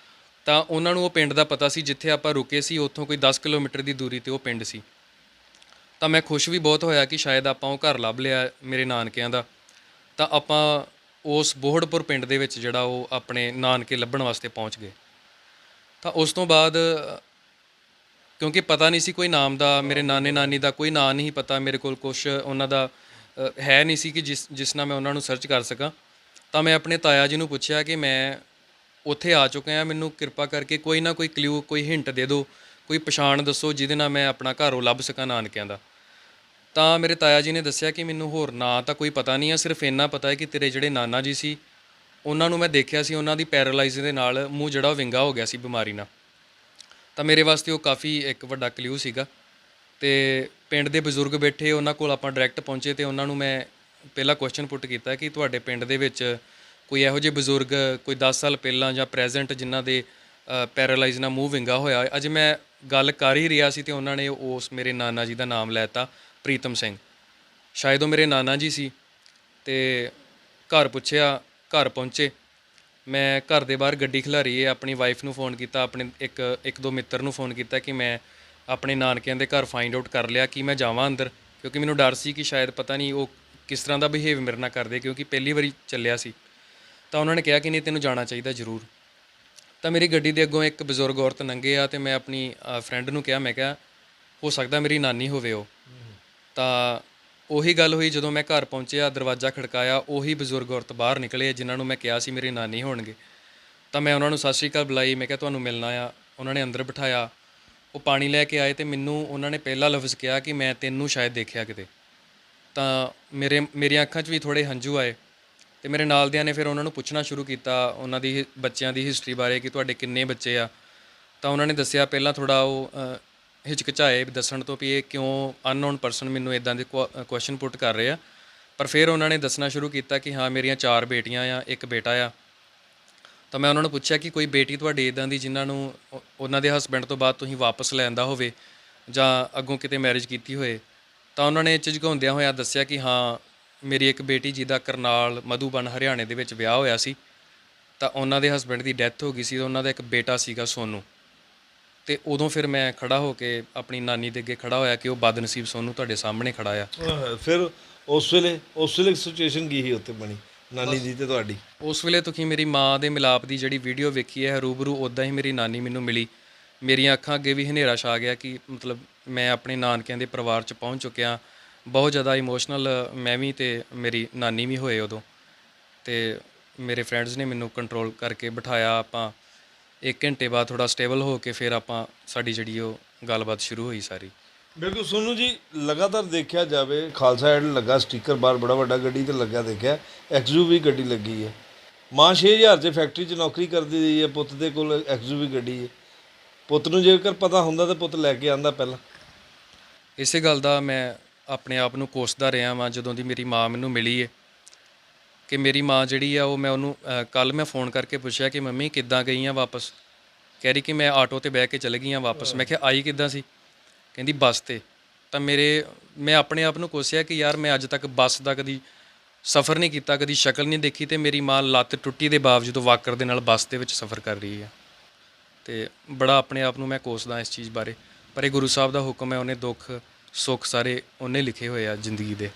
ਤਾਂ ਉਹਨਾਂ ਨੂੰ ਉਹ ਪਿੰਡ ਦਾ ਪਤਾ ਸੀ, ਜਿੱਥੇ ਆਪਾਂ ਰੁਕੇ ਸੀ ਉੱਥੋਂ ਕੋਈ 10 ਕਿਲੋਮੀਟਰ ਦੀ ਦੂਰੀ 'ਤੇ ਉਹ ਪਿੰਡ ਸੀ। ਤਾਂ ਮੈਂ ਖੁਸ਼ ਵੀ ਬਹੁਤ ਹੋਇਆ ਕਿ ਸ਼ਾਇਦ ਆਪਾਂ ਉਹ ਘਰ ਲੱਭ ਲਿਆ ਮੇਰੇ ਨਾਨਕਿਆਂ ਦਾ। ਤਾਂ ਆਪਾਂ ਉਸ ਬੋਹੜਪੁਰ ਪਿੰਡ ਦੇ ਵਿੱਚ ਜਿਹੜਾ ਉਹ ਆਪਣੇ ਨਾਨਕੇ ਲੱਭਣ ਵਾਸਤੇ ਪਹੁੰਚ ਗਏ। ਤਾਂ ਉਸ ਤੋਂ ਬਾਅਦ ਕਿਉਂਕਿ ਪਤਾ ਨਹੀਂ ਸੀ ਕੋਈ ਨਾਮ ਦਾ, ਮੇਰੇ ਨਾਨੇ ਨਾਨੀ ਦਾ ਕੋਈ ਨਾਂ ਨਹੀਂ ਪਤਾ, ਮੇਰੇ ਕੋਲ ਕੁਛ ਉਹਨਾਂ ਦਾ ਹੈ ਨਹੀਂ ਸੀ ਕਿ ਜਿਸ ਨਾਲ ਮੈਂ ਉਹਨਾਂ ਨੂੰ ਸਰਚ ਕਰ ਸਕਾਂ। ਤਾਂ ਮੈਂ ਆਪਣੇ ਤਾਇਆ ਜੀ ਨੂੰ ਪੁੱਛਿਆ ਕਿ ਮੈਂ ਉੱਥੇ ਆ ਚੁੱਕਿਆ ਹਾਂ, ਮੈਨੂੰ ਕਿਰਪਾ ਕਰਕੇ ਕੋਈ ਨਾ ਕੋਈ ਕਲਿਊ, ਕੋਈ ਹਿੰਟ ਦੇ ਦਿਓ, ਕੋਈ ਪਛਾਣ ਦੱਸੋ ਜਿਹਦੇ ਨਾਲ ਮੈਂ ਆਪਣਾ ਘਰ ਉਹ ਲੱਭ ਸਕਾਂ ਨਾਨਕਿਆਂ ਦਾ। ਤਾਂ ਮੇਰੇ ਤਾਇਆ ਜੀ ਨੇ ਦੱਸਿਆ ਕਿ ਮੈਨੂੰ ਹੋਰ ਨਾਂ ਤਾਂ ਕੋਈ ਪਤਾ ਨਹੀਂ ਆ, ਸਿਰਫ ਇੰਨਾ ਪਤਾ ਹੈ ਕਿ ਤੇਰੇ ਜਿਹੜੇ ਨਾਨਾ ਜੀ ਸੀ ਉਹਨਾਂ ਨੂੰ ਮੈਂ ਦੇਖਿਆ ਸੀ, ਉਹਨਾਂ ਦੀ ਪੈਰਾਲਾਈਜ਼ ਦੇ ਨਾਲ ਮੂੰਹ ਜਿਹੜਾ ਉਹ ਵਿੰਗਾ ਹੋ ਗਿਆ ਸੀ ਬਿਮਾਰੀ ਨਾਲ। ਤਾਂ ਮੇਰੇ ਵਾਸਤੇ ਉਹ ਕਾਫੀ ਇੱਕ ਵੱਡਾ ਕਲਿਊ ਸੀਗਾ। ਤੇ ਪਿੰਡ ਦੇ ਬਜ਼ੁਰਗ ਬੈਠੇ, ਉਹਨਾਂ ਕੋਲ ਆਪਾਂ ਡਾਇਰੈਕਟ ਪਹੁੰਚੇ ਤੇ ਉਹਨਾਂ ਨੂੰ ਮੈਂ ਪਹਿਲਾ ਕੁਐਸਚਨ ਪੁੱਟ ਕੀਤਾ ਕਿ ਤੁਹਾਡੇ ਪਿੰਡ ਦੇ ਵਿੱਚ ਕੋਈ ਇਹੋ ਜਿਹੇ ਬਜ਼ੁਰਗ ਕੋਈ 10 ਸਾਲ ਪਹਿਲਾਂ ਜਾਂ ਪ੍ਰੈਜ਼ੈਂਟ ਜਿਨ੍ਹਾਂ ਦੇ ਪੈਰਾਲਾਈਜ਼ ਨਾਲ ਮੂੰਹ ਵਿੰਗਾ ਹੋਇਆ। ਅਜੇ ਮੈਂ ਗੱਲ ਕਰ ਹੀ ਰਿਹਾ ਸੀ ਤੇ ਉਹਨਾਂ ਨੇ ਉਸ ਮੇਰੇ ਨਾਨਾ ਜੀ ਦਾ ਨਾਮ ਲੈ ਤਾ, ਪ੍ਰੀਤਮ ਸਿੰਘ। ਸ਼ਾਇਦ ਉਹ ਮੇਰੇ ਨਾਨਾ ਜੀ ਸੀ। ਤੇ ਘਰ ਪੁੱਛਿਆ, ਘਰ ਪਹੁੰਚੇ, ਮੈਂ ਘਰ ਦੇ ਬਾਹਰ ਗੱਡੀ ਖਿਲਾਰੀ ਹੈ, ਆਪਣੀ ਵਾਈਫ ਨੂੰ ਫੋਨ ਕੀਤਾ, ਆਪਣੇ ਇੱਕ ਦੋ ਮਿੱਤਰ ਨੂੰ ਫੋਨ ਕੀਤਾ ਕਿ ਮੈਂ ਆਪਣੇ ਨਾਨਕਿਆਂ ਦੇ ਘਰ ਫਾਈਂਡ ਆਊਟ ਕਰ ਲਿਆ ਕਿ ਮੈਂ ਜਾਵਾਂ ਅੰਦਰ, ਕਿਉਂਕਿ ਮੈਨੂੰ ਡਰ ਸੀ ਕਿ ਸ਼ਾਇਦ ਪਤਾ ਨਹੀਂ ਉਹ ਕਿਸ ਤਰ੍ਹਾਂ ਦਾ ਬਿਹੇਵ ਮੇਰੇ ਨਾਲ ਕਰਦੇ, ਕਿਉਂਕਿ ਪਹਿਲੀ ਵਾਰੀ ਚੱਲਿਆ ਸੀ। ਤਾਂ ਉਹਨਾਂ ਨੇ ਕਿਹਾ ਕਿ ਨਹੀਂ ਤੈਨੂੰ ਜਾਣਾ ਚਾਹੀਦਾ ਜ਼ਰੂਰ। ਤਾਂ ਮੇਰੀ ਗੱਡੀ ਦੇ ਅੱਗੋਂ ਇੱਕ ਬਜ਼ੁਰਗ ਔਰਤ ਲੰਘੇ ਆ ਤੇ ਮੈਂ ਆਪਣੀ ਫਰੈਂਡ ਨੂੰ ਕਿਹਾ, ਮੈਂ ਕਿਹਾ ਹੋ ਸਕਦਾ ਮੇਰੀ ਨਾਨੀ ਹੋਵੇ ਉਹ। ਤਾਂ ਉਹੀ ਗੱਲ ਹੋਈ, ਜਦੋਂ ਮੈਂ ਘਰ ਪਹੁੰਚਿਆ, ਦਰਵਾਜ਼ਾ ਖੜਕਾਇਆ, ਉਹੀ ਬਜ਼ੁਰਗ ਔਰਤ ਬਾਹਰ ਨਿਕਲੇ ਜਿਨ੍ਹਾਂ ਨੂੰ ਮੈਂ ਕਿਹਾ ਸੀ ਮੇਰੀ ਨਾਨੀ ਹੋਣਗੇ। ਤਾਂ ਮੈਂ ਉਹਨਾਂ ਨੂੰ ਸਤਿ ਸ਼੍ਰੀ ਅਕਾਲ ਬੁਲਾਈ, ਮੈਂ ਕਿਹਾ ਤੁਹਾਨੂੰ ਮਿਲਣਾ ਆ। ਉਹਨਾਂ ਨੇ ਅੰਦਰ ਬਿਠਾਇਆ, ਉਹ ਪਾਣੀ ਲੈ ਕੇ ਆਏ ਤੇ ਮੈਨੂੰ ਉਹਨਾਂ ਨੇ ਪਹਿਲਾ ਲਫ਼ਜ਼ ਕਿਹਾ ਕਿ ਮੈਂ ਤੈਨੂੰ ਸ਼ਾਇਦ ਦੇਖਿਆ ਕਿਤੇ। ਤਾਂ ਮੇਰੀਆਂ ਅੱਖਾਂ 'ਚ ਵੀ ਥੋੜ੍ਹੇ ਹੰਝੂ ਆਏ ਤੇ ਮੇਰੇ ਨਾਲ ਦਿਆਂ ਨੇ ਫਿਰ ਉਹਨਾਂ ਨੂੰ ਪੁੱਛਣਾ ਸ਼ੁਰੂ ਕੀਤਾ ਉਹਨਾਂ ਦੀ ਬੱਚਿਆਂ ਦੀ ਹਿਸਟਰੀ ਬਾਰੇ ਕਿ ਤੁਹਾਡੇ ਕਿੰਨੇ ਬੱਚੇ ਆ। ਤਾਂ ਉਹਨਾਂ ਨੇ ਦੱਸਿਆ ਪਹਿਲਾਂ ਥੋੜਾ ਉਹ ਹਿਚਕਚਾਏ ਦੱਸਣ ਤੋਂ ਵੀ ਇਹ ਕਿਉਂ ਅਨਨੋਨ ਪਰਸਨ ਮੈਨੂੰ ਇਦਾਂ ਦੇ ਕੁਐਸਚਨ ਪੁੱਟ ਕਰ ਰਹੇ ਆ। ਪਰ ਫਿਰ ਉਹਨਾਂ ਨੇ ਦੱਸਣਾ ਸ਼ੁਰੂ ਕੀਤਾ ਕਿ ਹਾਂ ਮੇਰੀਆਂ 4 ਬੇਟੀਆਂ ਆ, 1 ਬੇਟਾ ਆ। ਤਾਂ ਮੈਂ ਉਹਨਾਂ ਨੂੰ ਪੁੱਛਿਆ ਕਿ ਕੋਈ ਬੇਟੀ ਤੁਹਾਡੀ ਇਦਾਂ ਦੀ ਜਿਨ੍ਹਾਂ ਨੂੰ ਉਹਨਾਂ ਦੇ ਹਸਬੈਂਡ ਤੋਂ ਬਾਅਦ ਤੁਸੀਂ ਵਾਪਸ ਲੈਂਦਾ ਹੋਵੇ ਜਾਂ ਅੱਗੋਂ ਕਿਤੇ ਮੈਰਿਜ ਕੀਤੀ ਹੋਏ। ਤਾਂ ਉਹਨਾਂ ਨੇ ਝਿਜਕਾਉਂਦਿਆਂ ਹੋਇਆਂ ਦੱਸਿਆ ਕਿ ਹਾਂ ਮੇਰੀ ਇੱਕ ਬੇਟੀ ਜਿਹਦਾ ਕਰਨਾਲ ਮਧੂਬਨ ਹਰਿਆਣੇ ਦੇ ਵਿੱਚ ਵਿਆਹ ਹੋਇਆ ਸੀ, ਤਾਂ ਉਹਨਾਂ ਦੇ ਹਸਬੈਂਡ ਦੀ ਡੈਥ ਹੋ ਗਈ ਸੀ। ਉਹਨਾਂ ਦਾ ਇੱਕ ਬੇਟਾ ਸੀਗਾ ਸੋਨੂ। ਤੇ ਉਦੋਂ ਫਿਰ ਮੈਂ ਖੜਾ ਹੋ ਕੇ ਆਪਣੀ ਨਾਨੀ ਦੇ ਅੱਗੇ ਖੜਾ ਹੋਇਆ ਕਿ ਉਹ ਬਦਨਸੀਬ ਸੋਨੂ ਤੁਹਾਡੇ ਸਾਹਮਣੇ ਖੜਾ ਆ। ਫਿਰ ਉਸ ਵੇਲੇ ਸਿਚੁਏਸ਼ਨ ਕੀ ਸੀ ਉੱਥੇ ਬਣੀ ਨਾਨੀ ਜੀ ਤੇ ਤੁਹਾਡੀ? ਉਸ ਵੇਲੇ ਤੁਸੀਂ ਮੇਰੀ ਮਾਂ ਦੇ ਮਿਲਾਪ ਦੀ ਜਿਹੜੀ ਵੀਡੀਓ ਵੇਖੀ ਹੈ ਰੂਬਰੂ, ਉੱਦਾਂ ਹੀ ਮੇਰੀ ਨਾਨੀ ਮੈਨੂੰ ਮਿਲੀ। ਮੇਰੀਆਂ ਅੱਖਾਂ ਅੱਗੇ ਵੀ ਹਨੇਰਾ ਛਾ ਗਿਆ ਕਿ ਮਤਲਬ ਮੈਂ ਆਪਣੇ ਨਾਨਕਿਆਂ ਦੇ ਪਰਿਵਾਰ 'ਚ ਪਹੁੰਚ ਚੁੱਕਿਆ। ਬਹੁਤ ਜ਼ਿਆਦਾ ਇਮੋਸ਼ਨਲ ਮੈਂ ਵੀ ਤੇ ਮੇਰੀ ਨਾਨੀ ਵੀ ਹੋਏ ਉਦੋਂ। ਤੇ ਮੇਰੇ ਫਰੈਂਡਸ ਨੇ ਮੈਨੂੰ ਕੰਟਰੋਲ ਕਰਕੇ ਬਿਠਾਇਆ। ਆਪਾਂ 1 ਘੰਟੇ ਬਾਅਦ ਥੋੜਾ ਸਟੇਬਲ ਹੋ ਕੇ ਫਿਰ ਆਪਾਂ ਸਾਡੀ ਜਿਹੜੀ ਉਹ ਗੱਲਬਾਤ ਸ਼ੁਰੂ ਹੋਈ ਸਾਰੀ। ਬਿਲਕੁਲ ਸੋਨੂ ਜੀ, ਲਗਾਤਾਰ ਦੇਖਿਆ ਜਾਵੇ ਖਾਲਸਾ ਐਡ ਲੱਗਾ, ਸਟicker ਬਾਹਰ ਬੜਾ ਵੱਡਾ ਗੱਡੀ ਤੇ ਲੱਗਿਆ ਦੇਖਿਆ, XUV ਗੱਡੀ ਲੱਗੀ ਹੈ। ਮਾਂ 6000 'ਚ ਫੈਕਟਰੀ 'ਚ ਨੌਕਰੀ ਕਰਦੀ ਰਹੀ ਹੈ, ਪੁੱਤ ਦੇ ਕੋਲ XUV ਗੱਡੀ ਹੈ। ਪੁੱਤ ਨੂੰ ਜੇਕਰ ਪਤਾ ਹੁੰਦਾ ਤਾਂ ਪੁੱਤ ਲੈ ਕੇ ਆਂਦਾ ਪਹਿਲਾਂ। ਇਸੇ ਗੱਲ ਦਾ ਮੈਂ ਆਪਣੇ ਆਪ ਨੂੰ ਕੋਸਦਾ ਰਿਹਾ ਵਾਂ ਜਦੋਂ ਦੀ ਮੇਰੀ ਮਾਂ ਮੈਨੂੰ ਮਿਲੀ ਹੈ ਕਿ ਮੇਰੀ ਮਾਂ ਜਿਹੜੀ ਆ ਉਹ ਮੈਂ ਉਹਨੂੰ ਕੱਲ੍ਹ ਮੈਂ ਫ਼ੋਨ ਕਰਕੇ ਪੁੱਛਿਆ ਕਿ ਮੰਮੀ ਕਿੱਦਾਂ ਗਈ ਆ ਵਾਪਸ। ਕਹਿ ਰਹੀ ਕਿ ਮੈਂ ਆਟੋ 'ਤੇ ਬਹਿ ਕੇ ਚਲੇ ਗਈ ਹਾਂ ਵਾਪਸ। ਮੈਂ ਕਿਹਾ ਆਈ ਕਿੱਦਾਂ ਸੀ? ਕਹਿੰਦੀ ਬੱਸ 'ਤੇ। ਤਾਂ ਮੈਂ ਆਪਣੇ ਆਪ ਨੂੰ ਕੋਸਿਆ ਕਿ ਯਾਰ ਮੈਂ ਅੱਜ ਤੱਕ ਬੱਸ ਦਾ ਕਦੀ ਸਫ਼ਰ ਨਹੀਂ ਕੀਤਾ, ਕਦੀ ਸ਼ਕਲ ਨਹੀਂ ਦੇਖੀ, ਤੇ ਮੇਰੀ ਮਾਂ ਲੱਤ ਟੁੱਟੀ ਦੇ ਬਾਵਜੂਦ ਵਾਕਰ ਦੇ ਨਾਲ ਬੱਸ ਦੇ ਵਿੱਚ ਸਫ਼ਰ ਕਰ ਰਹੀ ਹੈ। ਤੇ ਬੜਾ ਆਪਣੇ ਆਪ ਨੂੰ ਮੈਂ ਕੋਸਦਾ ਇਸ ਚੀਜ਼ ਬਾਰੇ। ਪਰ ਇਹ ਗੁਰੂ ਸਾਹਿਬ ਦਾ ਹੁਕਮ ਹੈ, ਉਹਨੇ ਦੁੱਖ ਸੁੱਖ ਸਾਰੇ ਉਹਨੇ ਲਿਖੇ ਹੋਏ ਆ ਜ਼ਿੰਦਗੀ ਦੇ।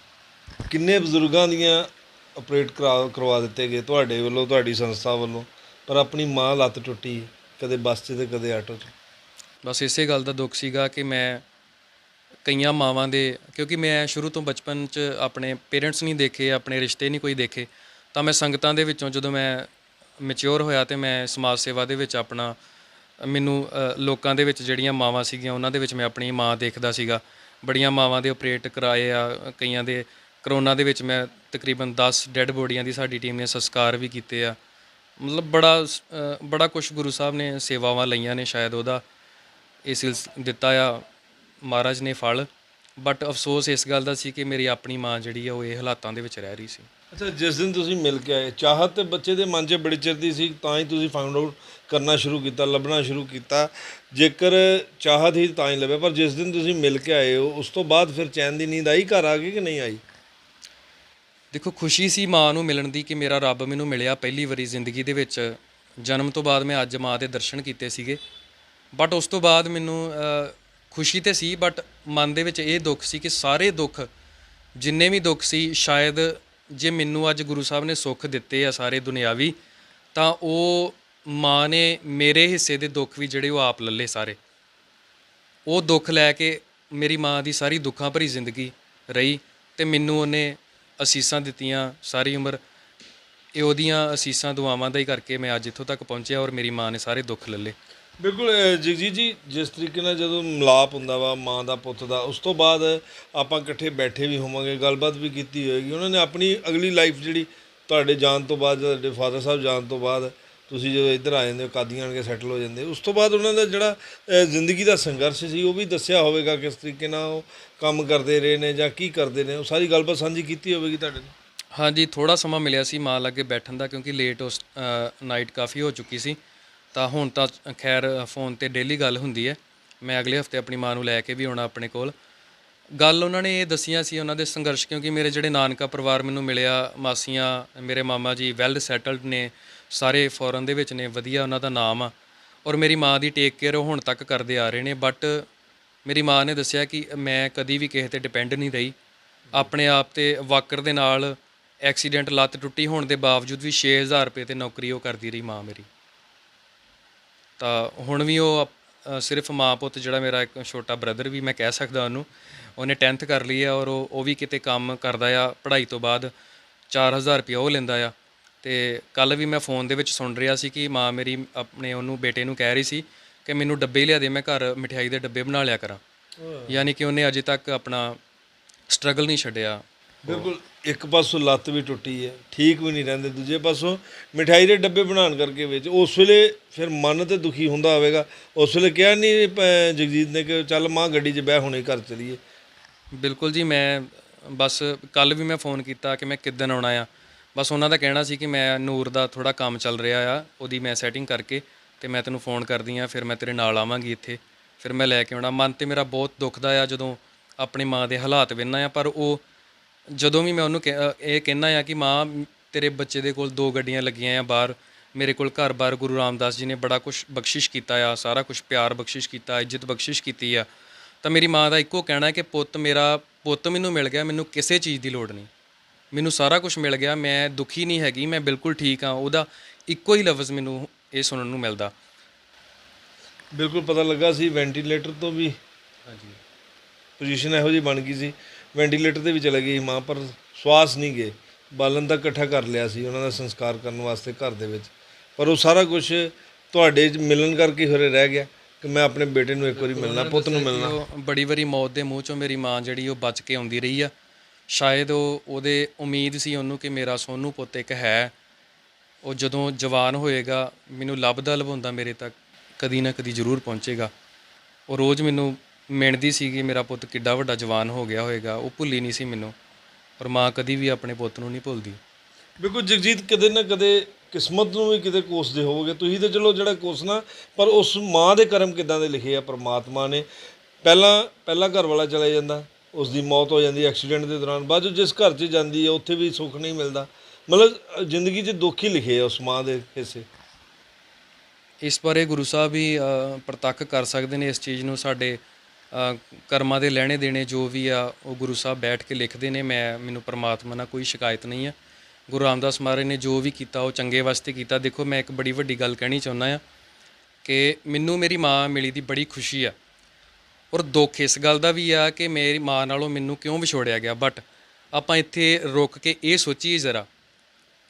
ਕਿੰਨੇ ਬਜ਼ੁਰਗਾਂ ਦੀਆਂ ਆਪਰੇਟ ਕਰਵਾ ਦਿੱਤੇ ਗਏ ਤੁਹਾਡੇ ਵੱਲੋਂ, ਤੁਹਾਡੀ ਸੰਸਥਾ ਵੱਲੋਂ, ਪਰ ਆਪਣੀ ਮਾਂ ਲੱਤ ਟੁੱਟੀ, ਕਦੇ ਬੱਸ 'ਚ ਤੇ ਕਦੇ ਆਟੋ 'ਚ। ਬਸ ਇਸੇ ਗੱਲ ਦਾ ਦੁੱਖ ਸੀਗਾ ਕਿ ਮੈਂ ਕਈਆਂ ਮਾਵਾਂ ਦੇ, ਕਿਉਂਕਿ ਮੈਂ ਸ਼ੁਰੂ ਤੋਂ ਬਚਪਨ 'ਚ ਆਪਣੇ ਪੇਰੈਂਟਸ ਨਹੀਂ ਦੇਖੇ, ਆਪਣੇ ਰਿਸ਼ਤੇ ਨਹੀਂ ਕੋਈ ਦੇਖੇ। ਤਾਂ ਮੈਂ ਸੰਗਤਾਂ ਦੇ ਵਿੱਚੋਂ ਜਦੋਂ ਮੈਂ ਮੈਚਿਓਰ ਹੋਇਆ ਤੇ ਮੈਂ ਸਮਾਜ ਸੇਵਾ ਦੇ ਵਿੱਚ ਆਪਣਾ ਮੈਨੂੰ ਲੋਕਾਂ ਦੇ ਵਿੱਚ ਜਿਹੜੀਆਂ ਮਾਵਾਂ ਸੀਗੀਆਂ ਉਹਨਾਂ ਦੇ ਵਿੱਚ ਮੈਂ ਆਪਣੀ ਮਾਂ ਦੇਖਦਾ ਸੀਗਾ। ਬੜੀਆਂ ਮਾਵਾਂ ਦੇ ਆਪਰੇਟ ਕਰਾਏ ਆ, ਕਈਆਂ ਦੇ ਕਰੋਨਾ ਦੇ ਵਿੱਚ ਮੈਂ ਤਕਰੀਬਨ 10 ਡੈੱਡ ਬੋਡੀਆਂ ਦੀ ਸਾਡੀ ਟੀਮ ਨੇ ਸੰਸਕਾਰ ਵੀ ਕੀਤੇ ਆ। ਮਤਲਬ ਬੜਾ ਕੁਛ ਗੁਰੂ ਸਾਹਿਬ ਨੇ ਸੇਵਾਵਾਂ ਲਈਆਂ ਨੇ, ਸ਼ਾਇਦ ਉਹਦਾ ਇਹ ਦਿੱਤਾ ਆ ਮਹਾਰਾਜ ਨੇ ਫਲ। ਬਟ ਅਫਸੋਸ ਇਸ ਗੱਲ ਦਾ ਸੀ ਕਿ ਮੇਰੀ ਆਪਣੀ ਮਾਂ ਜਿਹੜੀ ਆ ਉਹ ਇਹ ਹਾਲਾਤਾਂ ਦੇ ਵਿੱਚ ਰਹਿ ਰਹੀ ਸੀ। ਅੱਛਾ, ਜਿਸ ਦਿਨ ਤੁਸੀਂ ਮਿਲ ਕੇ ਆਏ, ਚਾਹਤ ਤੇ ਬੱਚੇ ਦੇ ਮਨ 'ਚ ਬੜੀ ਚਿਰ ਦੀ ਸੀ, ਤਾਂ ਹੀ ਤੁਸੀਂ ਫਾਈਂਡ ਆਊਟ ਕਰਨਾ ਸ਼ੁਰੂ ਕੀਤਾ, ਲੱਭਣਾ ਸ਼ੁਰੂ ਕੀਤਾ। ਜੇਕਰ ਚਾਹਤ ਹੀ ਤਾਂ ਹੀ ਲੱਭਿਆ, ਪਰ ਜਿਸ ਦਿਨ ਤੁਸੀਂ ਮਿਲ ਕੇ ਆਏ ਹੋ ਉਸ ਤੋਂ ਬਾਅਦ ਫਿਰ ਚੈਨ ਦੀ ਨੀਂਦ ਆਈ ਘਰ ਆ ਗਈ ਕਿ ਨਹੀਂ ਆਈ? ਦੇਖੋ, ਖੁਸ਼ੀ ਸੀ ਮਾਂ ਨੂੰ ਮਿਲਣ ਦੀ ਕਿ ਮੇਰਾ ਰੱਬ ਮੈਨੂੰ ਮਿਲਿਆ ਪਹਿਲੀ ਵਾਰੀ ਜ਼ਿੰਦਗੀ ਦੇ ਵਿੱਚ। ਜਨਮ ਤੋਂ ਬਾਅਦ ਮੈਂ ਅੱਜ ਮਾਂ ਦੇ ਦਰਸ਼ਨ ਕੀਤੇ ਸੀਗੇ। ਬਟ ਉਸ ਤੋਂ ਬਾਅਦ ਮੈਨੂੰ ਖੁਸ਼ੀ ਤੇ ਸੀ, ਬਟ ਮਨ ਦੇ ਵਿੱਚ ਇਹ ਦੁੱਖ ਸੀ ਕਿ ਸਾਰੇ ਦੁੱਖ, ਜਿੰਨੇ ਵੀ ਦੁੱਖ ਸੀ, ਸ਼ਾਇਦ ਜੇ ਮੈਨੂੰ ਅੱਜ ਗੁਰੂ ਸਾਹਿਬ ਨੇ ਸੁੱਖ ਦਿੱਤੇ ਆ ਸਾਰੇ ਦੁਨਿਆਵੀ, ਤਾਂ ਉਹ ਮਾਂ ਨੇ ਮੇਰੇ ਹਿੱਸੇ ਦੇ ਦੁੱਖ ਵੀ ਜਿਹੜੇ ਉਹ ਆਪ ਲੱਲੇ ਸਾਰੇ। ਉਹ ਦੁੱਖ ਲੈ ਕੇ ਮੇਰੀ ਮਾਂ ਦੀ ਸਾਰੀ ਦੁੱਖਾਂ ਭਰੀ ਜ਼ਿੰਦਗੀ ਰਹੀ ਤੇ ਮੈਨੂੰ ਉਹਨੇ ਅਸੀਸਾਂ ਦਿੱਤੀਆਂ ਸਾਰੀ ਉਮਰ। ਇਹ ਉਹਦੀਆਂ ਅਸੀਸਾਂ ਦੁਆਵਾਂ ਦਾ ਹੀ ਕਰਕੇ ਮੈਂ ਅੱਜ ਇੱਥੋਂ ਤੱਕ ਪਹੁੰਚਿਆ ਔਰ ਮੇਰੀ ਮਾਂ ਨੇ ਸਾਰੇ ਦੁੱਖ ਲੱਲੇ। ਬਿਲਕੁਲ ਜਗਜੀਤ ਜੀ, ਜਿਸ ਤਰੀਕੇ ਨਾਲ ਜਦੋਂ ਮਿਲਾਪ ਹੁੰਦਾ ਵਾ ਮਾਂ ਦਾ ਪੁੱਤ ਦਾ, ਉਸ ਤੋਂ ਬਾਅਦ ਆਪਾਂ ਇਕੱਠੇ ਬੈਠੇ ਵੀ ਹੋਵਾਂਗੇ, ਗੱਲਬਾਤ ਵੀ ਕੀਤੀ ਹੋਏਗੀ। ਉਹਨਾਂ ਨੇ ਆਪਣੀ ਅਗਲੀ ਲਾਈਫ ਜਿਹੜੀ ਤੁਹਾਡੇ ਜਾਣ ਤੋਂ ਬਾਅਦ, ਤੁਹਾਡੇ ਫਾਦਰ ਸਾਹਿਬ ਜਾਣ ਤੋਂ ਬਾਅਦ ਤੁਸੀਂ ਜਦੋਂ ਇੱਧਰ ਆ ਜਾਂਦੇ ਹੋ, ਕਾਦੀਆਂ ਆਣ ਕੇ ਸੈਟਲ ਹੋ ਜਾਂਦੇ, ਉਸ ਤੋਂ ਬਾਅਦ ਉਹਨਾਂ ਦਾ ਜਿਹੜਾ ਜ਼ਿੰਦਗੀ ਦਾ ਸੰਘਰਸ਼ ਸੀ ਉਹ ਵੀ ਦੱਸਿਆ ਹੋਵੇਗਾ, ਕਿਸ ਤਰੀਕੇ ਨਾਲ ਉਹ ਕੰਮ ਕਰਦੇ ਰਹੇ ਨੇ ਜਾਂ ਕੀ ਕਰਦੇ ਨੇ, ਉਹ ਸਾਰੀ ਗੱਲਬਾਤ ਸਾਂਝੀ ਕੀਤੀ ਹੋਵੇਗੀ ਤੁਹਾਡੇ ਨਾਲ। ਹਾਂਜੀ, ਥੋੜ੍ਹਾ ਸਮਾਂ ਮਿਲਿਆ ਸੀ ਮਾਂ ਲਾਗੇ ਬੈਠਣ ਦਾ, ਕਿਉਂਕਿ ਲੇਟ ਉਸ ਨਾਈਟ ਕਾਫੀ ਹੋ ਚੁੱਕੀ ਸੀ। ਤਾਂ ਹੁਣ ਤਾਂ ਖੈਰ ਫੋਨ 'ਤੇ ਡੇਲੀ ਗੱਲ ਹੁੰਦੀ ਹੈ। ਮੈਂ ਅਗਲੇ ਹਫਤੇ ਆਪਣੀ ਮਾਂ ਨੂੰ ਲੈ ਕੇ ਵੀ ਆਉਣਾ ਆਪਣੇ ਕੋਲ। ਗੱਲ ਉਹਨਾਂ ਨੇ ਇਹ ਦੱਸੀਆਂ ਸੀ ਉਹਨਾਂ ਦੇ ਸੰਘਰਸ਼, ਕਿਉਂਕਿ ਮੇਰੇ ਜਿਹੜੇ ਨਾਨਕਾ ਪਰਿਵਾਰ ਮੈਨੂੰ ਮਿਲਿਆ, ਮਾਸੀਆਂ, ਮੇਰੇ ਮਾਮਾ ਜੀ ਵੈਲ ਸੈਟਲਡ ਨੇ, ਸਾਰੇ ਫੋਰਨ ਦੇ ਵਿੱਚ ਨੇ, ਵਧੀਆ ਉਹਨਾਂ ਦਾ ਨਾਮ ਆ, ਔਰ ਮੇਰੀ ਮਾਂ ਦੀ ਟੇਕ ਕੇਅਰ ਉਹ ਹੁਣ ਤੱਕ ਕਰਦੇ ਆ ਰਹੇ ਨੇ। ਬਟ ਮੇਰੀ ਮਾਂ ਨੇ ਦੱਸਿਆ ਕਿ ਮੈਂ ਕਦੀ ਵੀ ਕਿਸੇ 'ਤੇ ਡਿਪੈਂਡ ਨਹੀਂ ਰਹੀ। ਆਪਣੇ ਆਪ 'ਤੇ ਵਾਕਰ ਦੇ ਨਾਲ ਐਕਸੀਡੈਂਟ, ਲੱਤ ਟੁੱਟੀ ਹੋਣ ਦੇ ਬਾਵਜੂਦ ਵੀ 6000 ਰੁਪਏ 'ਤੇ ਨੌਕਰੀ ਉਹ ਕਰਦੀ ਰਹੀ ਮਾਂ ਮੇਰੀ। ਤਾਂ ਹੁਣ ਵੀ ਉਹ ਸਿਰਫ ਮਾਂ ਪੁੱਤ, ਜਿਹੜਾ ਮੇਰਾ ਇੱਕ ਛੋਟਾ ਬ੍ਰਦਰ ਵੀ ਮੈਂ ਕਹਿ ਸਕਦਾ ਉਹਨੇ 10th ਕਰ ਲਈ ਆ, ਔਰ ਉਹ ਵੀ ਕਿਤੇ ਕੰਮ ਕਰਦਾ ਆ ਪੜ੍ਹਾਈ ਤੋਂ ਬਾਅਦ, 4000 ਰੁਪਇਆ ਉਹ ਲੈਂਦਾ ਆ। ਅਤੇ ਕੱਲ੍ਹ ਵੀ ਮੈਂ ਫ਼ੋਨ ਦੇ ਵਿੱਚ ਸੁਣ ਰਿਹਾ ਸੀ ਕਿ ਮਾਂ ਮੇਰੀ ਆਪਣੇ ਉਹਨੂੰ ਬੇਟੇ ਨੂੰ ਕਹਿ ਰਹੀ ਸੀ ਕਿ ਮੈਨੂੰ ਡੱਬੇ ਲਿਆ ਦੇ, ਮੈਂ ਘਰ ਮਠਿਆਈ ਦੇ ਡੱਬੇ ਬਣਾ ਲਿਆ ਕਰਾਂ। ਯਾਨੀ ਕਿ ਉਹਨੇ ਅਜੇ ਤੱਕ ਆਪਣਾ ਸਟਰਗਲ ਨਹੀਂ ਛੱਡਿਆ ਬਿਲਕੁਲ ਇੱਕ ਪਾਸੋਂ ਲੱਤ ਵੀ ਟੁੱਟੀ ਹੈ, ਠੀਕ ਵੀ ਨਹੀਂ ਰਹਿੰਦੇ, ਦੂਜੇ ਪਾਸੋਂ ਮਠਿਆਈ ਦੇ ਡੱਬੇ ਬਣਾਉਣ ਕਰਕੇ ਵਿੱਚ ਉਸ ਵੇਲੇ ਫਿਰ ਮਨ ਤੇ ਦੁਖੀ ਹੁੰਦਾ ਹੋਵੇਗਾ। ਉਸ ਵੇਲੇ ਕਿਹਾ ਨਹੀਂ ਜਗਜੀਤ ਨੇ ਕਿ ਚੱਲ ਮਾਂ ਗੱਡੀ 'ਚ ਬਹਿ ਹੁਣੇ ਘਰ ਚਲੀਏ? ਬਿਲਕੁਲ ਜੀ, ਮੈਂ ਬਸ ਕੱਲ ਵੀ ਮੈਂ ਫੋਨ ਕੀਤਾ ਕਿ ਮੈਂ ਕਿੱਦਣ ਆਉਣਾ ਆ। ਬਸ ਉਹਨਾਂ ਦਾ ਕਹਿਣਾ ਸੀ ਕਿ ਮੈਂ ਨੂਰ ਦਾ ਥੋੜਾ ਕੰਮ ਚੱਲ ਰਿਹਾ ਆ, ਉਹਦੀ ਮੈਂ ਸੈਟਿੰਗ ਕਰਕੇ ਤੇ ਮੈਂ ਤੈਨੂੰ ਫੋਨ ਕਰਦੀ ਆ, ਫਿਰ ਮੈਂ ਤੇਰੇ ਨਾਲ ਆਵਾਂਗੀ ਇੱਥੇ, ਫਿਰ ਮੈਂ ਲੈ ਕੇ ਆਉਣਾ। ਮਨ ਤੇ ਮੇਰਾ ਬਹੁਤ ਦੁਖਦਾ ਆ ਜਦੋਂ ਆਪਣੀ ਮਾਂ ਦੇ ਹਾਲਾਤ ਵੇਖਦਾ ਆ, ਪਰ ਉਹ ਜਦੋਂ ਵੀ ਮੈਂ ਉਹਨੂੰ ਇਹ ਕਹਿੰਦਾ ਆ ਕਿ ਮਾਂ ਤੇਰੇ ਬੱਚੇ ਦੇ ਕੋਲ 2 ਗੱਡੀਆਂ ਲੱਗੀਆਂ ਆ ਬਾਹਰ, ਮੇਰੇ ਕੋਲ ਘਰ-ਬਾਰ ਗੁਰੂ ਰਾਮਦਾਸ ਜੀ ਨੇ ਬੜਾ ਕੁਝ ਬਖਸ਼ਿਸ਼ ਕੀਤਾ ਆ, ਸਾਰਾ ਕੁਝ ਪਿਆਰ ਬਖਸ਼ਿਸ਼ ਕੀਤਾ, ਇੱਜ਼ਤ ਬਖਸ਼ਿਸ਼ ਕੀਤੀ ਆ, ਤਾਂ ਮੇਰੀ ਮਾਂ ਦਾ ਇੱਕੋ ਕਹਿਣਾ ਹੈ ਕਿ ਪੁੱਤ ਮੇਰਾ ਪੁੱਤ ਮੈਨੂੰ ਮਿਲ ਗਿਆ, ਮੈਨੂੰ ਕਿਸੇ ਚੀਜ਼ ਦੀ ਲੋੜ ਨਹੀਂ, ਮੈਨੂੰ ਸਾਰਾ ਕੁਝ ਮਿਲ ਗਿਆ, ਮੈਂ ਦੁਖੀ ਨਹੀਂ ਹੈਗੀ, ਮੈਂ ਬਿਲਕੁਲ ਠੀਕ ਹਾਂ। ਉਹਦਾ ਇੱਕੋ ਹੀ ਲਫ਼ਜ਼ ਮੈਨੂੰ ਇਹ ਸੁਣਨ ਨੂੰ ਮਿਲਦਾ। ਬਿਲਕੁਲ ਪਤਾ ਲੱਗਾ ਸੀ ਵੈਂਟੀਲੇਟਰ ਤੋਂ ਵੀ ਹਾਂਜੀ, ਪੋਜੀਸ਼ਨ ਇਹੋ ਜਿਹੀ ਬਣ ਗਈ ਸੀ, ਵੈਂਟੀਲੇਟਰ ਤੇ ਵੀ ਚਲੇ ਗਈ ਮਾਂ, ਪਰ ਸਵਾਸ ਨਹੀਂ ਗਏ। ਬਾਲਣ ਤੱਕ ਇਕੱਠਾ ਕਰ ਲਿਆ ਸੀ ਉਹਨਾਂ ਦਾ ਸੰਸਕਾਰ ਕਰਨ ਵਾਸਤੇ ਘਰ ਦੇ ਵਿੱਚ, ਪਰ ਉਹ ਸਾਰਾ ਕੁਝ ਤੁਹਾਡੇ 'ਚ ਮਿਲਣ ਕਰਕੇ ਫਿਰ ਰਹਿ ਗਿਆ ਕਿ ਮੈਂ ਆਪਣੇ ਬੇਟੇ ਨੂੰ ਇੱਕ ਵਾਰੀ ਮਿਲਣਾ, ਪੁੱਤ ਨੂੰ ਮਿਲਣਾ। ਉਹ ਬੜੀ ਵਾਰੀ ਮੌਤ ਦੇ ਮੂੰਹ 'ਚੋਂ ਮੇਰੀ ਮਾਂ ਜਿਹੜੀ ਉਹ ਬਚ ਕੇ ਆਉਂਦੀ ਰਹੀ ਆ। ਸ਼ਾਇਦ ਉਹਦੇ ਉਮੀਦ ਸੀ ਉਹਨੂੰ ਕਿ ਮੇਰਾ ਸੋਨੂੰ ਪੁੱਤ ਇੱਕ ਹੈ, ਉਹ ਜਦੋਂ ਜਵਾਨ ਹੋਏਗਾ ਮੈਨੂੰ ਲੱਭਦਾ ਲਭਾਉਂਦਾ ਮੇਰੇ ਤੱਕ ਕਦੀ ਨਾ ਕਦੀ ਜ਼ਰੂਰ ਪਹੁੰਚੇਗਾ। ਉਹ ਰੋਜ਼ ਮੈਨੂੰ ਮਿਣਦੀ ਸੀ ਕਿ ਮੇਰਾ ਪੁੱਤ ਕਿੱਡਾ ਵੱਡਾ ਜਵਾਨ ਹੋ ਗਿਆ ਹੋਏਗਾ, ਉਹ ਭੁੱਲੀ ਨਹੀਂ ਸੀ ਮੈਨੂੰ। ਪਰ ਮਾਂ ਕਦੀ ਵੀ ਆਪਣੇ ਪੁੱਤ ਨੂੰ ਨਹੀਂ ਭੁੱਲਦੀ। ਬਿਲਕੁਲ ਜਗਜੀਤ, ਕਦੇ ਨਾ ਕਦੇ ਕਿਸਮਤ ਨੂੰ ਵੀ ਕਿਤੇ ਕੋਸਦੇ ਹੋਵੋਗੇ ਤੁਸੀਂ, ਤਾਂ ਚਲੋ ਜਿਹੜਾ ਕੋਸਣਾ, ਪਰ ਉਸ ਮਾਂ ਦੇ ਕਰਮ ਕਿੱਦਾਂ ਦੇ ਲਿਖੇ ਆ ਪਰਮਾਤਮਾ ਨੇ। ਪਹਿਲਾਂ ਘਰ ਵਾਲਾ ਚਲਾ ਜਾਂਦਾ, ਉਸ ਦੀ ਮੌਤ ਹੋ ਜਾਂਦੀ ਐਕਸੀਡੈਂਟ ਦੇ ਦੌਰਾਨ, ਬਾਅਦ ਜਿਸ ਘਰ 'ਚ ਜਾਂਦੀ ਹੈ ਉੱਥੇ ਵੀ ਸੁੱਖ ਨਹੀਂ ਮਿਲਦਾ। ਮਤਲਬ ਜ਼ਿੰਦਗੀ 'ਚ ਦੁੱਖ ਹੀ ਲਿਖੇ ਆ ਉਸ ਮਾਂ ਦੇ ਹਿੱਸੇ। ਇਸ ਬਾਰੇ ਗੁਰੂ ਸਾਹਿਬ ਵੀ ਪ੍ਰਤੱਖ ਕਰ ਸਕਦੇ ਨੇ ਇਸ ਚੀਜ਼ ਨੂੰ। ਸਾਡੇ ਕਰਮਾਂ ਦੇ ਲੈਣੇ ਦੇਣੇ ਜੋ ਵੀ ਆ ਉਹ ਗੁਰੂ ਸਾਹਿਬ ਬੈਠ ਕੇ ਲਿਖਦੇ ਨੇ। ਮੈਨੂੰ ਪਰਮਾਤਮਾ ਨਾਲ ਕੋਈ ਸ਼ਿਕਾਇਤ ਨਹੀਂ ਆ। ਗੁਰੂ ਰਾਮਦਾਸ ਮਹਾਰਾਜ ਨੇ ਜੋ ਵੀ ਕੀਤਾ ਉਹ ਚੰਗੇ ਵਾਸਤੇ ਕੀਤਾ। ਦੇਖੋ, ਮੈਂ ਇੱਕ ਬੜੀ ਵੱਡੀ ਗੱਲ ਕਹਿਣੀ ਚਾਹੁੰਦਾ ਆ ਕਿ ਮੈਨੂੰ ਮੇਰੀ ਮਾਂ ਮਿਲੀ ਦੀ ਬੜੀ ਖੁਸ਼ੀ ਆ, ਔਰ ਦੁੱਖ ਇਸ ਗੱਲ ਦਾ ਵੀ ਆ ਕਿ ਮੇਰੀ ਮਾਂ ਨਾਲੋਂ ਮੈਨੂੰ ਕਿਉਂ ਵਿਛੋੜਿਆ ਗਿਆ। ਬਟ ਆਪਾਂ ਇੱਥੇ ਰੁਕ ਕੇ ਇਹ ਸੋਚੀਏ ਜ਼ਰਾ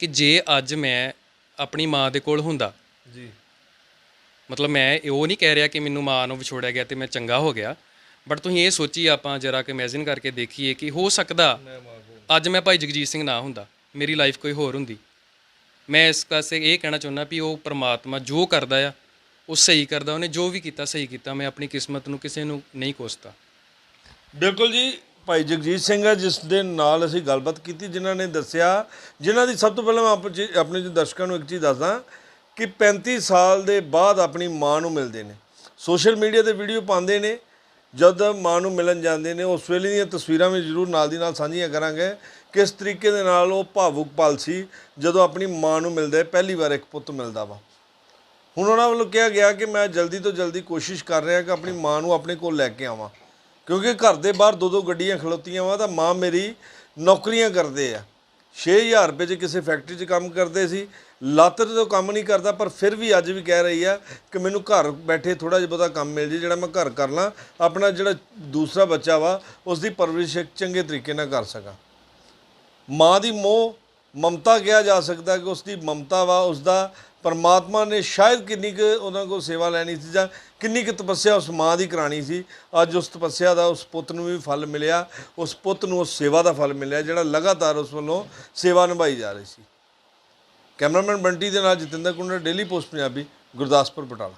ਕਿ ਜੇ ਅੱਜ ਮੈਂ ਆਪਣੀ ਮਾਂ ਦੇ ਕੋਲ ਹੁੰਦਾ ਜੀ, ਮਤਲਬ ਮੈਂ ਉਹ ਨਹੀਂ ਕਹਿ ਰਿਹਾ ਕਿ ਮੈਨੂੰ ਮਾਂ ਨੂੰ ਵਿਛੋੜਿਆ ਗਿਆ ਤੇ ਮੈਂ ਚੰਗਾ ਹੋ ਗਿਆ, ਬਟ ਤੁਸੀਂ ਇਹ ਸੋਚੀਏ, ਆਪਾਂ ਜਰਾ ਕਿ ਇਮੇਜਿਨ ਕਰਕੇ ਦੇਖੀਏ ਕਿ ਹੋ ਸਕਦਾ ਅੱਜ ਮੈਂ ਭਾਈ ਜਗਜੀਤ ਸਿੰਘ ਨਾ ਹੁੰਦਾ, ਮੇਰੀ ਲਾਈਫ ਕੋਈ ਹੋਰ ਹੁੰਦੀ। ਮੈਂ ਇਸ ਪਾਸੇ ਇਹ ਕਹਿਣਾ ਚਾਹੁੰਦਾ ਵੀ ਉਹ ਪਰਮਾਤਮਾ ਜੋ ਕਰਦਾ ਆ ਉਹ ਸਹੀ ਕਰਦਾ, ਉਹਨੇ ਜੋ ਵੀ ਕੀਤਾ ਸਹੀ ਕੀਤਾ। ਮੈਂ ਆਪਣੀ ਕਿਸਮਤ ਨੂੰ ਕਿਸੇ ਨੂੰ ਨਹੀਂ ਕੋਸਦਾ। ਬਿਲਕੁਲ ਜੀ, ਭਾਈ ਜਗਜੀਤ ਸਿੰਘ ਹੈ ਜਿਸ ਦੇ ਨਾਲ ਅਸੀਂ ਗੱਲਬਾਤ ਕੀਤੀ, ਜਿਨ੍ਹਾਂ ਨੇ ਦੱਸਿਆ, ਜਿਨ੍ਹਾਂ ਦੀ ਸਭ ਤੋਂ ਪਹਿਲਾਂ ਮੈਂ ਆਪਣੇ ਦਰਸ਼ਕਾਂ ਨੂੰ ਇੱਕ ਚੀਜ਼ ਦੱਸਦਾ ਕਿ 35 ਸਾਲ ਦੇ ਬਾਅਦ ਆਪਣੀ ਮਾਂ ਨੂੰ ਮਿਲਦੇ ਨੇ, ਸੋਸ਼ਲ ਮੀਡੀਆ 'ਤੇ ਵੀਡੀਓ ਪਾਉਂਦੇ ਨੇ, ਜਦ ਮਾਂ ਨੂੰ ਮਿਲਣ ਜਾਂਦੇ ਨੇ ਉਸ ਵੇਲੇ ਦੀਆਂ ਤਸਵੀਰਾਂ ਵੀ ਜ਼ਰੂਰ ਨਾਲ ਦੀ ਨਾਲ ਸਾਂਝੀਆਂ ਕਰਾਂਗੇ। ਕਿਸ ਤਰੀਕੇ ਦੇ ਨਾਲ ਉਹ ਭਾਵੁਕ ਪਲ ਸੀ ਜਦੋਂ ਆਪਣੀ ਮਾਂ ਨੂੰ ਮਿਲਦੇ, ਪਹਿਲੀ ਵਾਰ ਇੱਕ ਪੁੱਤ ਮਿਲਦਾ ਵਾ। ਹੁਣ ਉਹਨਾਂ ਵੱਲੋਂ ਕਿਹਾ ਗਿਆ ਕਿ ਮੈਂ ਜਲਦੀ ਤੋਂ ਜਲਦੀ ਕੋਸ਼ਿਸ਼ ਕਰ ਰਿਹਾ ਕਿ ਆਪਣੀ ਮਾਂ ਨੂੰ ਆਪਣੇ ਕੋਲ ਲੈ ਕੇ ਆਵਾਂ, ਕਿਉਂਕਿ ਘਰ ਦੇ ਬਾਹਰ 2-2 ਗੱਡੀਆਂ ਖਲੋਤੀਆਂ ਵਾ, ਤਾਂ ਮਾਂ ਮੇਰੀ ਨੌਕਰੀਆਂ ਕਰਦੇ ਆ। 6000 ਰੁਪਏ 'ਚ ਕਿਸੇ ਫੈਕਟਰੀ 'ਚ ਕੰਮ ਕਰਦੇ ਸੀ, ਲੱਤ ਤੋਂ ਕੰਮ ਨਹੀਂ ਕਰਦਾ, ਪਰ ਫਿਰ ਵੀ ਅੱਜ ਵੀ ਕਹਿ ਰਹੀ ਆ ਕਿ ਮੈਨੂੰ ਘਰ ਬੈਠੇ ਥੋੜ੍ਹਾ ਜਿਹਾ ਬਹੁਤਾ ਕੰਮ ਮਿਲ ਜੇ ਜਿਹੜਾ ਮੈਂ ਘਰ ਕਰ ਲਾਂ, ਆਪਣਾ ਜਿਹੜਾ ਦੂਸਰਾ ਬੱਚਾ ਵਾ ਉਸ ਦੀ ਪਰਵਰਿਸ਼ ਚੰਗੇ ਤਰੀਕੇ ਨਾਲ ਕਰ ਸਕਾਂ। ਮਾਂ ਦੀ ਮੋਹ ਮਮਤਾ ਕਿਹਾ ਜਾ ਸਕਦਾ ਕਿ ਉਸ ਦੀ ਮਮਤਾ ਵਾ, ਉਸ ਦਾ ਪਰਮਾਤਮਾ ਨੇ ਸ਼ਾਇਦ ਕਿੰਨੀ ਕੁ ਉਹਨਾਂ ਕੋਲ ਸੇਵਾ ਲੈਣੀ ਸੀ ਜਾਂ ਕਿੰਨੀ ਕੁ ਤਪੱਸਿਆ ਉਸ ਮਾਂ ਦੀ ਕਰਾਣੀ ਸੀ। ਅੱਜ ਉਸ ਤਪੱਸਿਆ ਦਾ ਉਸ ਪੁੱਤ ਨੂੰ ਵੀ ਫਲ ਮਿਲਿਆ, ਉਸ ਪੁੱਤ ਨੂੰ ਉਸ ਸੇਵਾ ਦਾ ਫਲ ਮਿਲਿਆ ਜਿਹੜਾ ਲਗਾਤਾਰ ਉਸ ਵੱਲੋਂ ਸੇਵਾ ਨਿਭਾਈ ਜਾ ਰਹੀ ਸੀ। ਕੈਮਰਾਮੈਨ ਬੰਟੀ ਦੇ ਨਾਲ ਜਤਿੰਦਰ ਕੁੰਡਰ, ਡੇਲੀ ਪੋਸਟ ਪੰਜਾਬੀ, ਗੁਰਦਾਸਪੁਰ, ਬਟਾਲਾ।